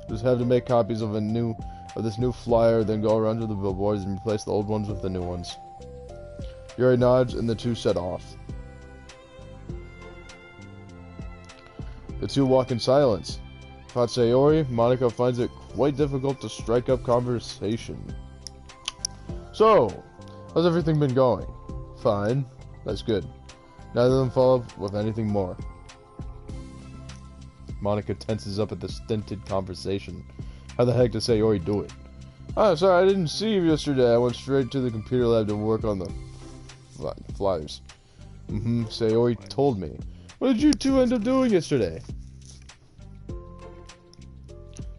Just have to make copies of this new flyer, then go around to the billboards and replace the old ones with the new ones. Yuri nods, and the two set off. The two walk in silence. Without Sayori, Monica finds it quite difficult to strike up conversation. So, how's everything been going? Fine. That's good. Neither of them follow up with anything more. Monica tenses up at the stinted conversation. How the heck does Sayori do it? Oh, sorry, I didn't see you yesterday. I went straight to the computer lab to work on the flyers. Sayori told me. What did you two end up doing yesterday?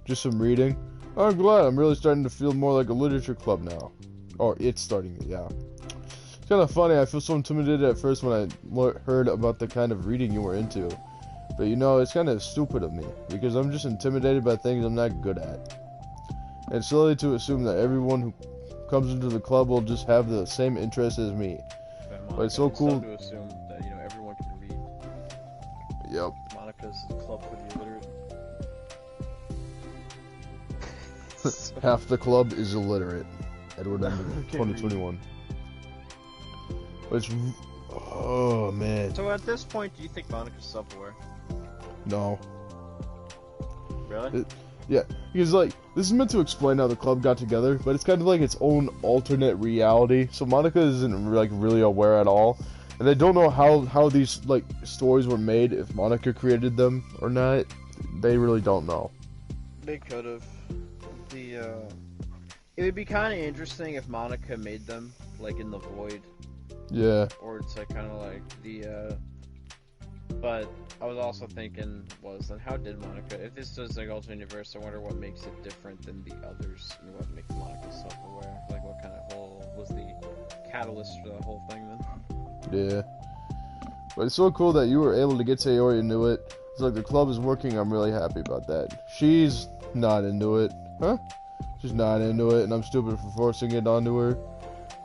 Just some reading. Oh, I'm glad. I'm really starting to feel more like a literature club now. Or it's starting to, yeah. It's kind of funny. I feel so intimidated at first when I heard about the kind of reading you were into. But you know, it's kind of stupid of me. Because I'm just intimidated by things I'm not good at. And it's silly to assume that everyone who comes into the club will just have the same interests as me. But it's so cool to assume that, you know, everyone can read. Yep. Monica's club for the illiterate. Half the club is illiterate. Edward Ending, 2021. But it's... Oh, man. So at this point, do you think Monica's self-aware? No. Really? Yeah, because, like, this is meant to explain how the club got together, but it's kind of like its own alternate reality. So Monica isn't, like, really aware at all. And they don't know how these, like, stories were made, if Monica created them or not. They really don't know. They could have. It would be kind of interesting if Monica made them, like, in the void. Yeah. Or it's, like, kind of like but I was also thinking, then how did Monica, if this is like alternate universe, I wonder what makes it different than the others, and what makes Monica self-aware, like what kind of was the catalyst for the whole thing then? Yeah. But it's so cool that you were able to get Sayori into it. It's like the club is working, I'm really happy about that. She's not into it. Huh? She's not into it, and I'm stupid for forcing it onto her.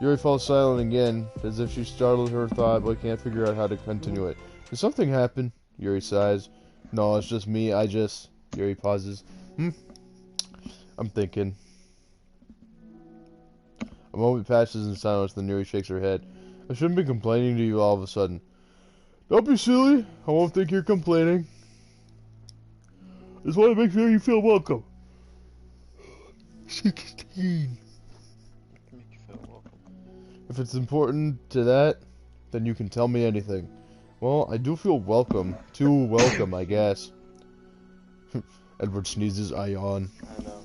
Yuri falls silent again, as if she startled her thought, but can't figure out how to continue it. Did something happen? Yuri sighs. No, it's just me. Yuri pauses. I'm thinking. A moment passes in silence, then Yuri shakes her head. I shouldn't be complaining to you all of a sudden. Don't be silly. I won't think you're complaining. Just want to make sure you feel welcome. 16. Make you feel welcome. If it's important to that, then you can tell me anything. Well, I do feel welcome. Too welcome, I guess. Edward sneezes, I yawn. I know.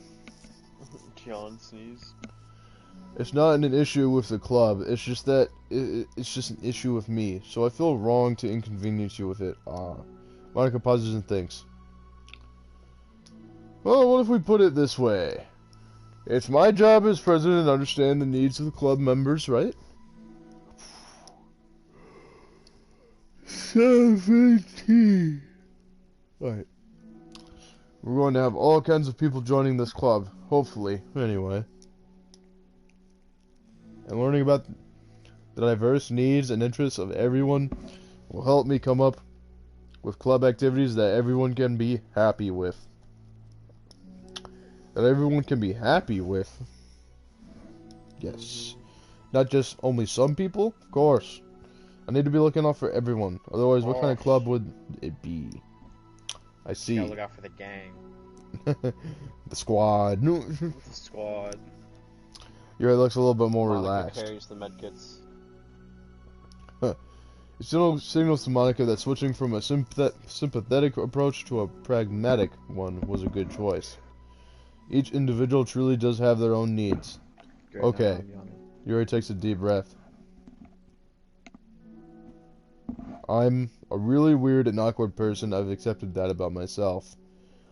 Yawn, sneeze. It's not an issue with the club, it's just that it's just an issue with me, so I feel wrong to inconvenience you with it. Monica pauses and thinks. Well, what if we put it this way? It's my job as president to understand the needs of the club members, right? 17. Alright. We're going to have all kinds of people joining this club, hopefully, anyway. And learning about the diverse needs and interests of everyone will help me come up with club activities that everyone can be happy with. That everyone can be happy with? Yes. Not just only some people? Of course. I need to be looking out for everyone. Otherwise, what kind of club would it be? I see. Gotta look out for the gang. The squad. The squad. Yuri looks a little bit more Monica relaxed. carries the medkits. It signals to Monica that switching from a sympathetic approach to a pragmatic one was a good choice. Each individual truly does have their own needs. Great, Okay. Yuri takes a deep breath. I'm a really weird and awkward person. I've accepted that about myself.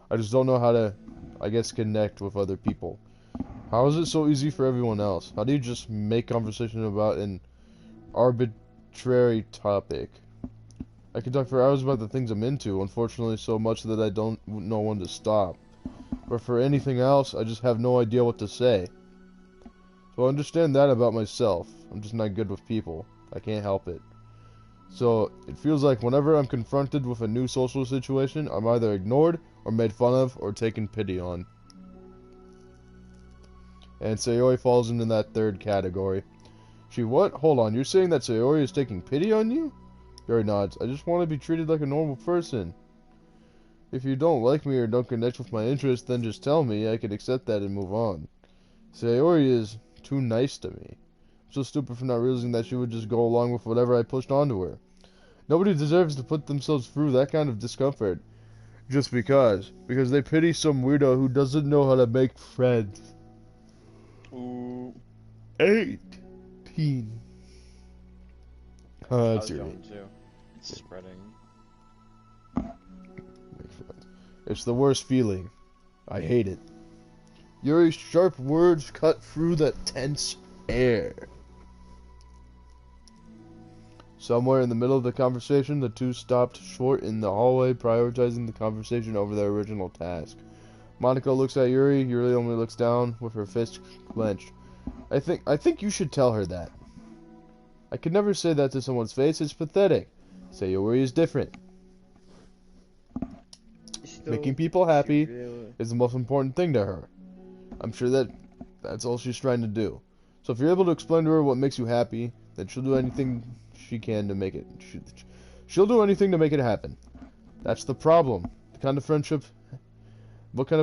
I just don't know how to, I guess, connect with other people. How is it so easy for everyone else? How do you just make conversation about an arbitrary topic? I can talk for hours about the things I'm into, unfortunately so much that I don't know when to stop. But for anything else, I just have no idea what to say. So I understand that about myself. I'm just not good with people. I can't help it. So it feels like whenever I'm confronted with a new social situation, I'm either ignored or made fun of or taken pity on. And Sayori falls into that third category. She what? Hold on, you're saying that Sayori is taking pity on you? Yuri nods. I just want to be treated like a normal person. If you don't like me or don't connect with my interests, then just tell me. I can accept that and move on. Sayori is too nice to me. I'm so stupid for not realizing that she would just go along with whatever I pushed onto her. Nobody deserves to put themselves through that kind of discomfort. Just because. Because they pity some weirdo who doesn't know how to make friends. Ooh. 18. That's your age. Too. It's spreading. It's the worst feeling. I hate it. Yuri's sharp words cut through that tense air. Somewhere in the middle of the conversation, the two stopped short in the hallway, prioritizing the conversation over their original task. Monica looks at Yuri. Yuri only looks down with her fist clenched. I think you should tell her that. I could never say that to someone's face. It's pathetic. Sayori is different. Making people happy is the most important thing to her. I'm sure that's all she's trying to do. So if you're able to explain to her what makes you happy, then she'll do anything she can to make it. She'll do anything to make it happen. That's the problem. What kind of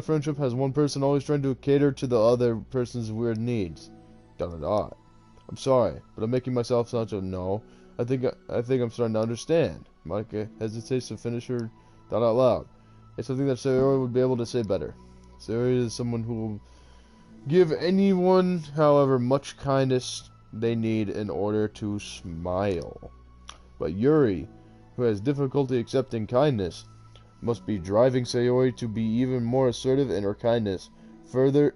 friendship has one person always trying to cater to the other person's weird needs? I'm sorry, but I'm making myself sound so no. I think I'm starting to understand. Monica hesitates to finish her thought out loud. It's something that Sayori would be able to say better. Sayori is someone who will give anyone, however much kindness they need in order to smile. But Yuri, who has difficulty accepting kindness, must be driving Sayori to be even more assertive in her kindness, further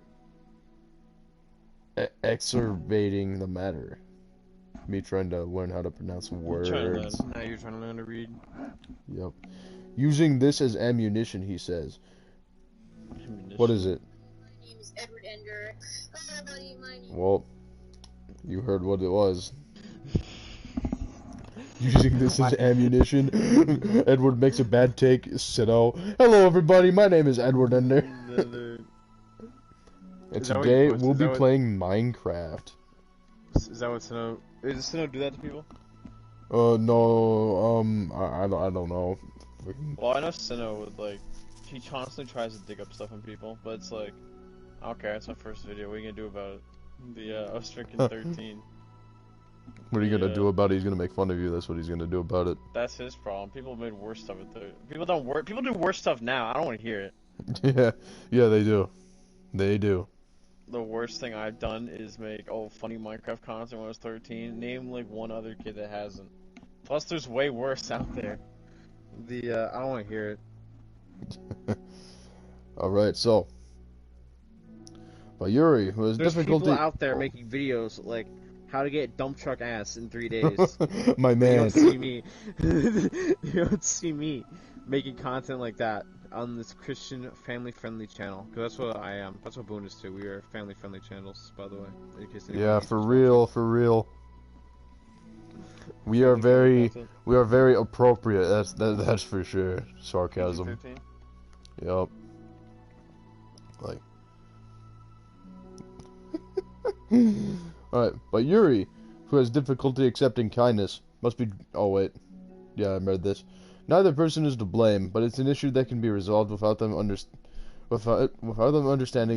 exacerbating the matter. Me trying to learn how to pronounce words. Now you're trying to learn to read. Yep. Using this as ammunition, he says. Ammunition. What is it? My name is Edward Ender. Well, you heard what it was. Using this as ammunition. Edward makes a bad take. Hello everybody, my name is Edward Ender. Is that what today you posted? we'll Is be that what- playing Minecraft. Is that what Sinnoh? Does Sinnoh do that to people? No, I don't know. Well, I know Sinnoh would like. He constantly tries to dig up stuff on people, but it's like, okay, it's my first video. What are you gonna do about it? I was drinking 13. What are you gonna Yeah. do about it? He's gonna make fun of you. That's what he's gonna do about it. That's his problem. People made worse stuff with it. People don't work. People do worse stuff now. I don't want to hear it. Yeah, they do. They do. The worst thing I've done is make funny Minecraft content when I was 13. Name like one other kid that hasn't. Plus, there's way worse out there. I don't want to hear it. Alright, so. But Yuri, who has There's difficulty. people out there making videos like how to get dump truck ass in 3 days. My You man. don't see me. You don't see me making content like that on this Christian family-friendly channel. Cause that's what I am. That's what Boone is too. We are family-friendly channels, by the way. In case anyone Yeah, needs for to- real, for real. We are Family-friendly very, content. we are very appropriate. That's for sure. Sarcasm. PG-13. Yup. Like. Alright, but Yuri, who has difficulty accepting kindness, must be. Oh, wait. Yeah, I read this. Neither person is to blame, but it's an issue that can be resolved without them understanding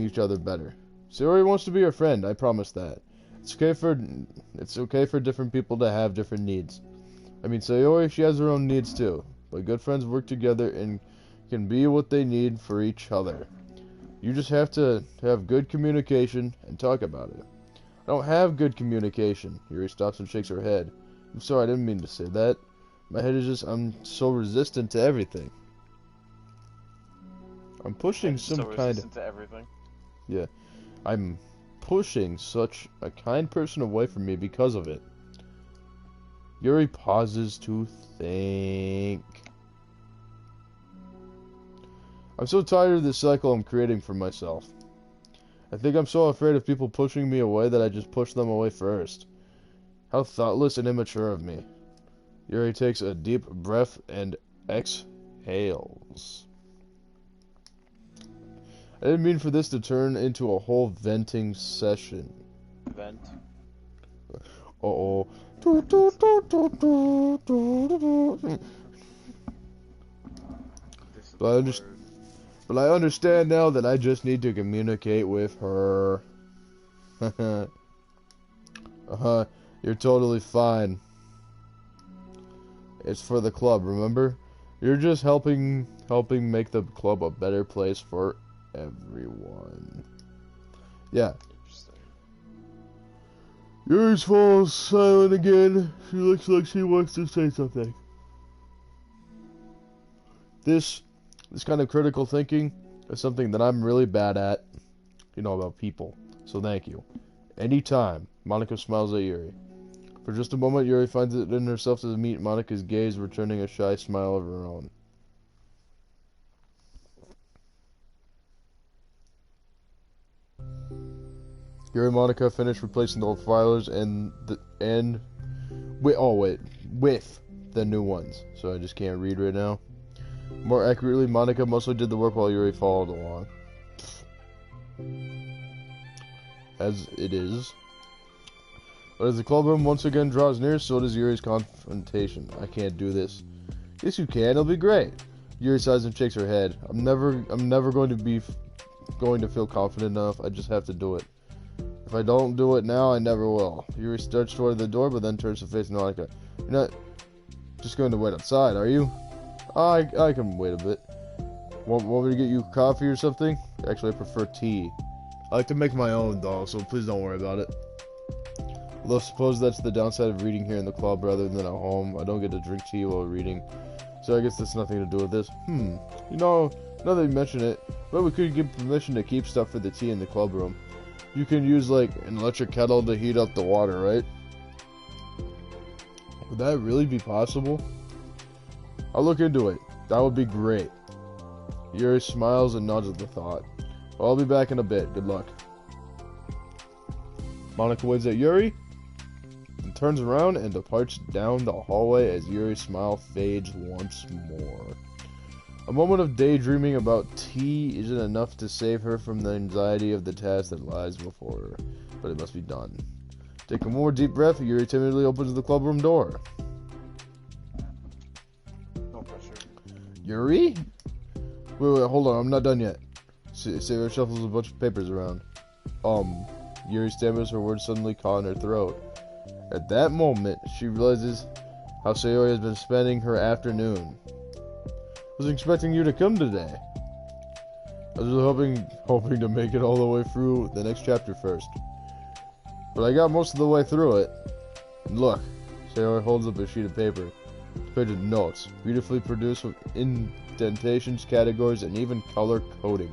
each other better. Sayori wants to be your friend, I promise that. It's okay for different people to have different needs. I mean, Sayori, she has her own needs too, but good friends work together and can be what they need for each other. You just have to have good communication and talk about it. I don't have good communication. Yuri stops and shakes her head. I'm sorry, I didn't mean to say that. My head is just, I'm so resistant to everything. I'm pushing some So kind of... resistant to everything. I'm pushing such a kind person away from me because of it. Yuri pauses to think. I'm so tired of this cycle I'm creating for myself. I think I'm so afraid of people pushing me away that I just push them away first. How thoughtless and immature of me. Yuri takes a deep breath and exhales. I didn't mean for this to turn into a whole venting session. Vent. Uh-oh. This is But I the understand. word. But I understand now that I just need to communicate with her. You're totally fine. It's for the club, remember? You're just helping make the club a better place for everyone. Yeah. Interesting. Yours falls silent again. She looks like she wants to say something. This kind of critical thinking is something that I'm really bad at. You know, about people. So thank you. Anytime. Monica smiles at Yuri. For just a moment, Yuri finds it in herself to meet Monica's gaze, returning a shy smile of her own. Yuri and Monica finish replacing the old filers with the new ones. So I just can't read right now. More accurately, Monica mostly did the work while Yuri followed along. As it is. But as the club room once again draws near, so does Yuri's confrontation. I can't do this. Yes, you can. It'll be great. Yuri sighs and shakes her head. I'm never going to feel confident enough. I just have to do it. If I don't do it now, I never will. Yuri starts toward the door, but then turns to face Monica. You're not just going to wait outside, are you? I can wait a bit. Want me to get you coffee or something? Actually, I prefer tea. I like to make my own, though, so please don't worry about it. Although, suppose that's the downside of reading here in the club rather than at home. I don't get to drink tea while reading, so I guess that's nothing to do with this. You know, now that you mention it, but we could give permission to keep stuff for the tea in the club room. You can use, like, an electric kettle to heat up the water, right? Would that really be possible? I'll look into it. That would be great. Yuri smiles and nods at the thought. Well, I'll be back in a bit. Good luck. Monica waves at Yuri and turns around and departs down the hallway as Yuri's smile fades once more. A moment of daydreaming about tea isn't enough to save her from the anxiety of the task that lies before her, but it must be done. Taking one more deep breath, Yuri timidly opens the clubroom door. No pressure. Yuri? Wait, hold on, I'm not done yet. Sayori shuffles a bunch of papers around. Yuri stammers, her words suddenly caught in her throat. At that moment, she realizes how Sayori has been spending her afternoon. I was expecting you to come today. I was hoping to make it all the way through the next chapter first. But I got most of the way through it. And look, Sayori holds up a sheet of paper. It's page of notes, beautifully produced with indentations, categories, and even color coding.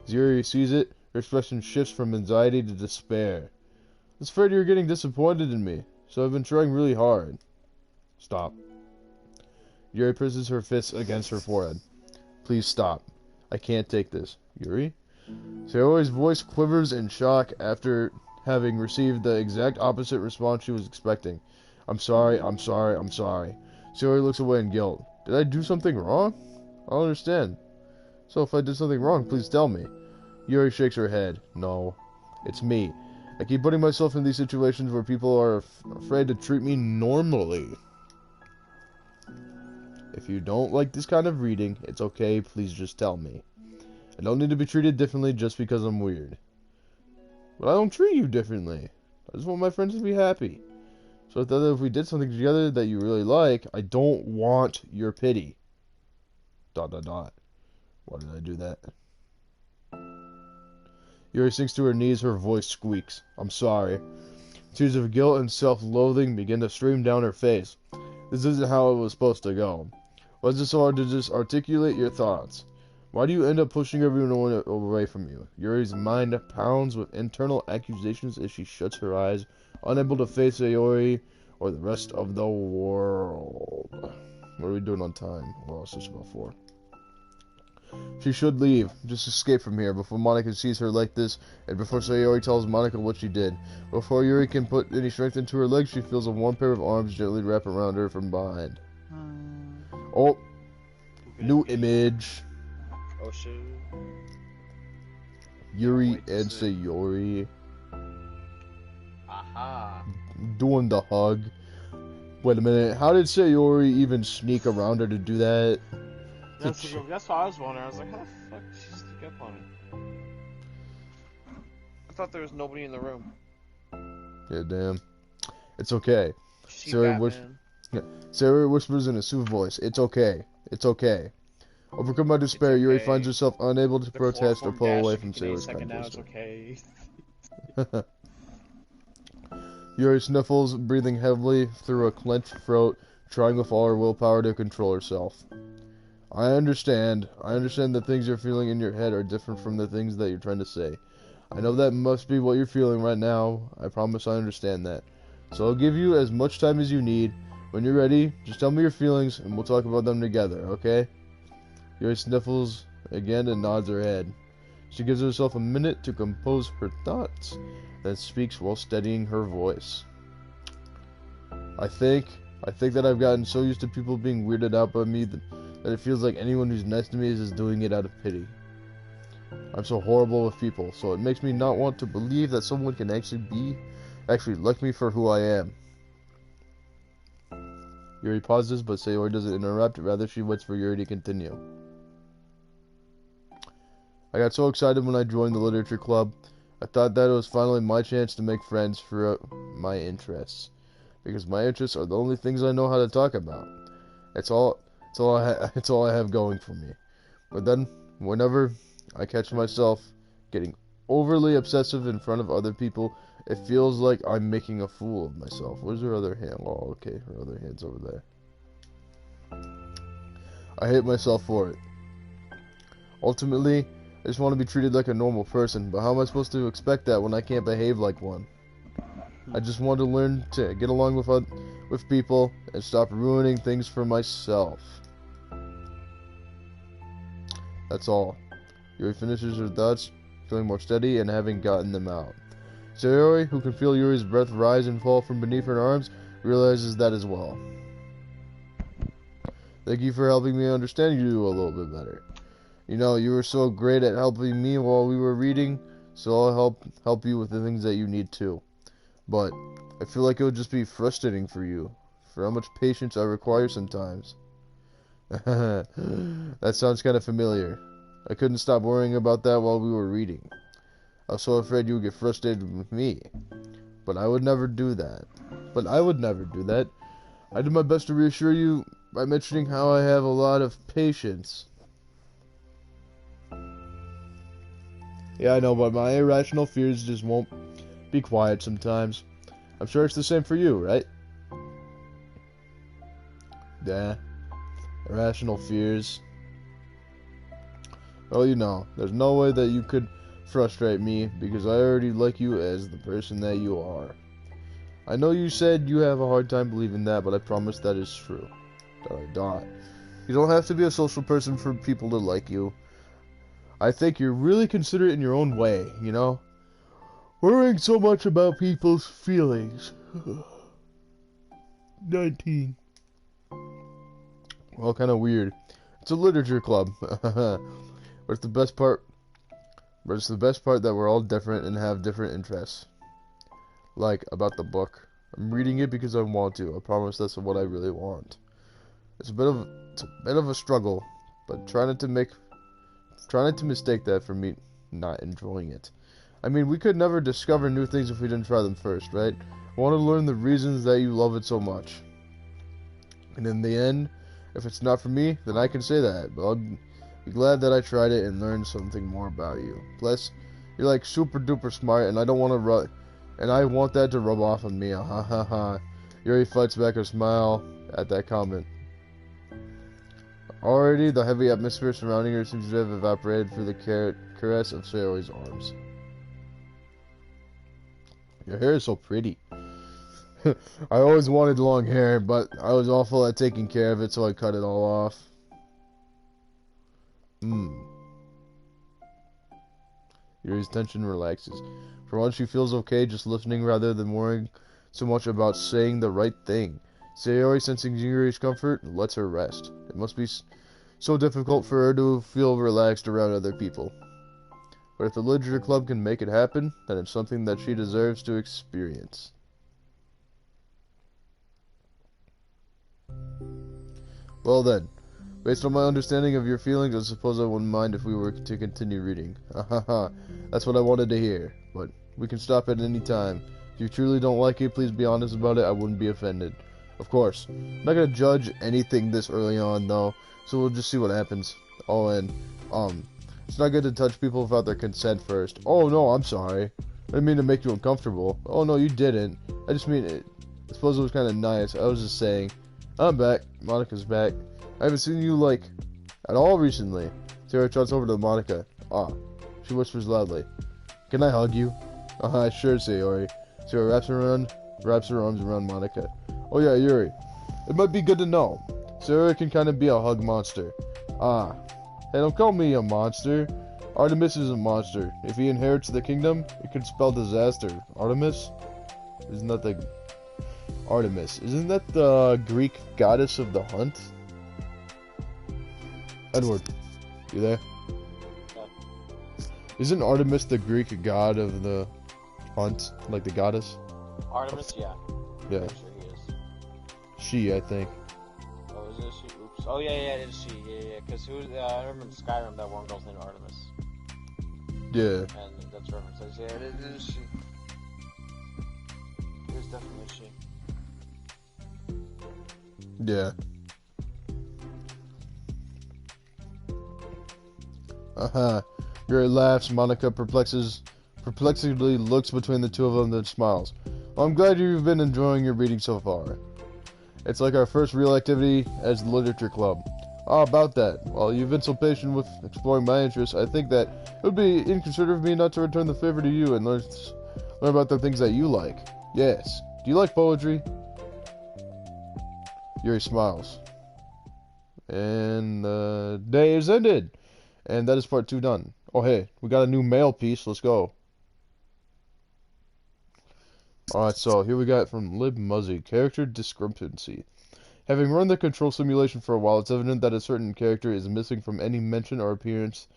As Yuri sees it, her expression shifts from anxiety to despair. I was afraid you were getting disappointed in me, so I've been trying really hard. Stop. Yuri presses her fists against her forehead. Please stop. I can't take this. Yuri? Sayori's voice quivers in shock after having received the exact opposite response she was expecting. I'm sorry. Sayori looks away in guilt. Did I do something wrong? I don't understand. So if I did something wrong, please tell me. Yuri shakes her head. No. It's me. I keep putting myself in these situations where people are afraid to treat me normally. If you don't like this kind of reading, it's okay, please just tell me. I don't need to be treated differently just because I'm weird. But I don't treat you differently. I just want my friends to be happy. So if we did something together that you really like, I don't want your pity. ... Why did I do that? Yuri sinks to her knees, her voice squeaks. I'm sorry. Tears of guilt and self-loathing begin to stream down her face. This isn't how it was supposed to go. Why is it so hard to just articulate your thoughts? Why do you end up pushing everyone away from you? Yuri's mind pounds with internal accusations as she shuts her eyes, unable to face Sayori or the rest of the world. What are we doing on time? Well, it's just about 4. She should leave, just escape from here, before Monika sees her like this, and before Sayori tells Monika what she did. Before Yuri can put any strength into her legs, she feels a warm pair of arms gently wrap around her from behind. Oh, new image. Oh shit. Yuri and Sayori Aha. doing the hug. Wait a minute, how did Sayori even sneak around her to do that? That's what I was wondering. I was like, how the fuck did she sneak up on her? I thought there was nobody in the room. Yeah, damn. It's okay. Sarah whispers in a soothed voice. It's okay. It's okay. Overcome by despair, okay. Yuri finds herself unable to The protest or pull away from Sarah's Sayori's kind now gesture. it's okay. Yuri sniffles, breathing heavily through a clenched throat, trying with all her willpower to control herself. I understand the things you're feeling in your head are different from the things that you're trying to say. I know that must be what you're feeling right now. I promise I understand that. So I'll give you as much time as you need. When you're ready, just tell me your feelings and we'll talk about them together, okay? Yuri sniffles again and nods her head. She gives herself a minute to compose her thoughts, then speaks while steadying her voice. I think that I've gotten so used to people being weirded out by me that it feels like anyone who's nice to me is just doing it out of pity. I'm so horrible with people, so it makes me not want to believe that someone can actually like me for who I am. Yuri pauses, but Sayori doesn't interrupt. Rather, she waits for Yuri to continue. I got so excited when I joined the literature club. I thought that it was finally my chance to make friends throughout my interests. Because my interests are the only things I know how to talk about. It's all I have going for me. But then, whenever I catch myself getting overly obsessive in front of other people, it feels like I'm making a fool of myself. Where's her other hand? Oh, okay, her other hand's over there. I hate myself for it. Ultimately, I just want to be treated like a normal person, but how am I supposed to expect that when I can't behave like one? I just want to learn to get along with people and stop ruining things for myself. That's all. Yuri finishes her thoughts, feeling more steady and having gotten them out. Sayori, who can feel Yuri's breath rise and fall from beneath her arms, realizes that as well. Thank you for helping me understand you a little bit better. You know, you were so great at helping me while we were reading, so I'll help you with the things that you need too. But I feel like it would just be frustrating for you, for how much patience I require sometimes. That sounds kind of familiar. I couldn't stop worrying about that while we were reading. I was so afraid you would get frustrated with me. But I would never do that. I did my best to reassure you by mentioning how I have a lot of patience. Yeah, I know, but my irrational fears just won't be quiet sometimes. I'm sure it's the same for you, right? Yeah. Irrational fears. Well, you know, there's no way that you could frustrate me because I already like you as the person that you are. I know you said you have a hard time believing that, but I promise that is true. You don't have to be a social person for people to like you. I think you're really considerate in your own way, you know? Worrying so much about people's feelings. 19. Well, kind of weird. It's a literature club. But it's the best part. That we're all different and have different interests. Like about the book. I'm reading it because I want to. I promise that's what I really want. It's a bit of a struggle, but try not to mistake that for me not enjoying it. I mean, we could never discover new things if we didn't try them first, right? I want to learn the reasons that you love it so much. And in the end, if it's not for me, then I can say that. But I'll be glad that I tried it and learned something more about you. Plus, you're like super duper smart, and I want that to rub off on me. Ha ha ha. Yuri fights back a smile at that comment. Already, the heavy atmosphere surrounding her seems to have evaporated through the caress of Sayori's arms. Your hair is so pretty. I always wanted long hair, but I was awful at taking care of it, so I cut it all off. Yuri's tension relaxes. For once, she feels okay just listening rather than worrying so much about saying the right thing. Sayori, sensing Yuri's comfort, lets her rest. It must be so difficult for her to feel relaxed around other people. But if the literature club can make it happen, then it's something that she deserves to experience. Well then, based on my understanding of your feelings, I suppose I wouldn't mind if we were to continue reading. Hahaha, that's what I wanted to hear, but we can stop at any time. If you truly don't like it, please be honest about it. I wouldn't be offended. Of course. I'm not gonna judge anything this early on, though, so we'll just see what happens. Oh, and, it's not good to touch people without their consent first. Oh, no, I'm sorry. I didn't mean to make you uncomfortable. Oh, no, you didn't. I just mean it. I suppose it was kind of nice. I was just saying. I'm back. Monica's back. I haven't seen you, like, at all recently. Sarah trots over to Monica. Ah. She whispers loudly. Can I hug you? Sure, Sayori. Sarah wraps her arms around Monica. Oh yeah, Yuri. It might be good to know. Sarah can kind of be a hug monster. Ah. Hey, don't call me a monster. Artemis is a monster. If he inherits the kingdom, it could spell disaster. Artemis? Isn't that the... Artemis. Isn't that the Greek goddess of the hunt? Edward, you there? Isn't Artemis the Greek god of the hunt? Like the goddess? Artemis, yeah. Yeah. I'm sure he is. She, I think. Oh, is it she? Oops. Oh, yeah, it is she. Yeah. Because I remember in Skyrim that one girl's named Artemis. Yeah. And that's references. Yeah, it is she. It is definitely she. Yeah. Yuri laughs. Monica perplexedly looks between the two of them, then smiles. Well, I'm glad you've been enjoying your reading so far. It's like our first real activity as the literature club. Ah, about that. While you've been so patient with exploring my interests, I think that it would be inconsiderate of me not to return the favor to you and learn about the things that you like. Yes. Do you like poetry? Yuri smiles. And the day is ended. And that is part 2 done. Oh, hey, we got a new mail piece. Let's go. Alright, so here we got from Lib Muzzy. Character discrepancy. Having run the control simulation for a while, it's evident that a certain character is missing from any mention or appearance.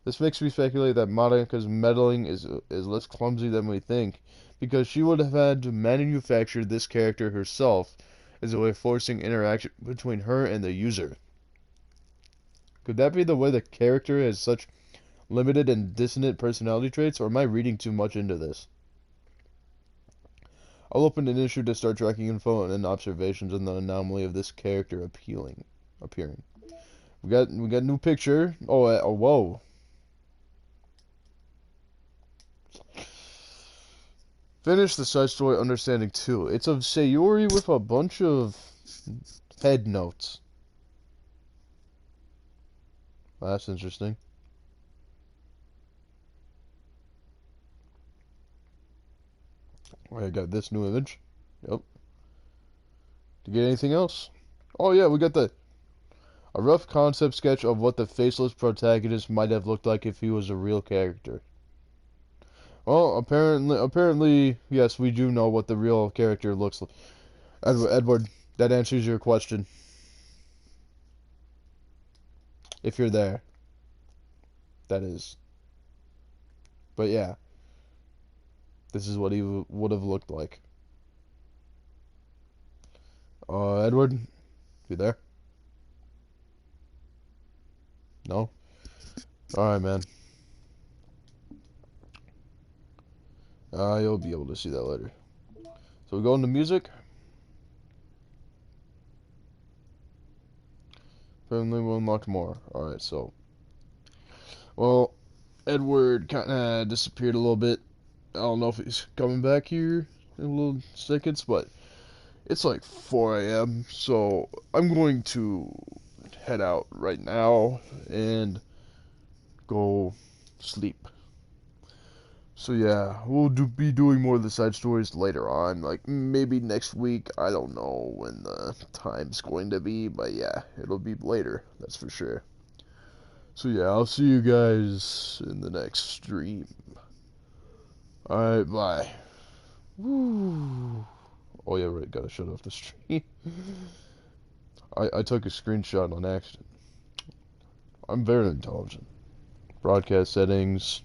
This makes me speculate that Monika's meddling is less clumsy than we think, because she would have had to manufacture this character herself as a way of forcing interaction between her and the user. Could that be the way the character has such limited and dissonant personality traits, or am I reading too much into this? I'll open an issue to start tracking info and observations on the anomaly of this character appearing. We got a new picture. Oh, whoa. Finish the side story Understanding 2. It's of Sayori with a bunch of head notes. Well, that's interesting. I got this new image. Yep. To get anything else? Oh yeah, we got a rough concept sketch of what the faceless protagonist might have looked like if he was a real character. Well, apparently, yes, we do know what the real character looks like. Edward, that answers your question. If you're there. That is. But yeah. This is what he would have looked like. Edward, you there? No? Alright, man. You'll be able to see that later. So we go into music. Apparently we'll unlock more. Alright, so. Well, Edward kind of disappeared a little bit. I don't know if he's coming back here in a little seconds, but it's like 4 a.m. So I'm going to head out right now and go sleep. So yeah, we'll be doing more of the side stories later on, like maybe next week. I don't know when the time's going to be, but yeah, it'll be later, that's for sure. So yeah, I'll see you guys in the next stream. Alright, bye. Woo. Oh yeah, right, gotta shut off the stream. I took a screenshot on accident. I'm very intelligent. Broadcast settings.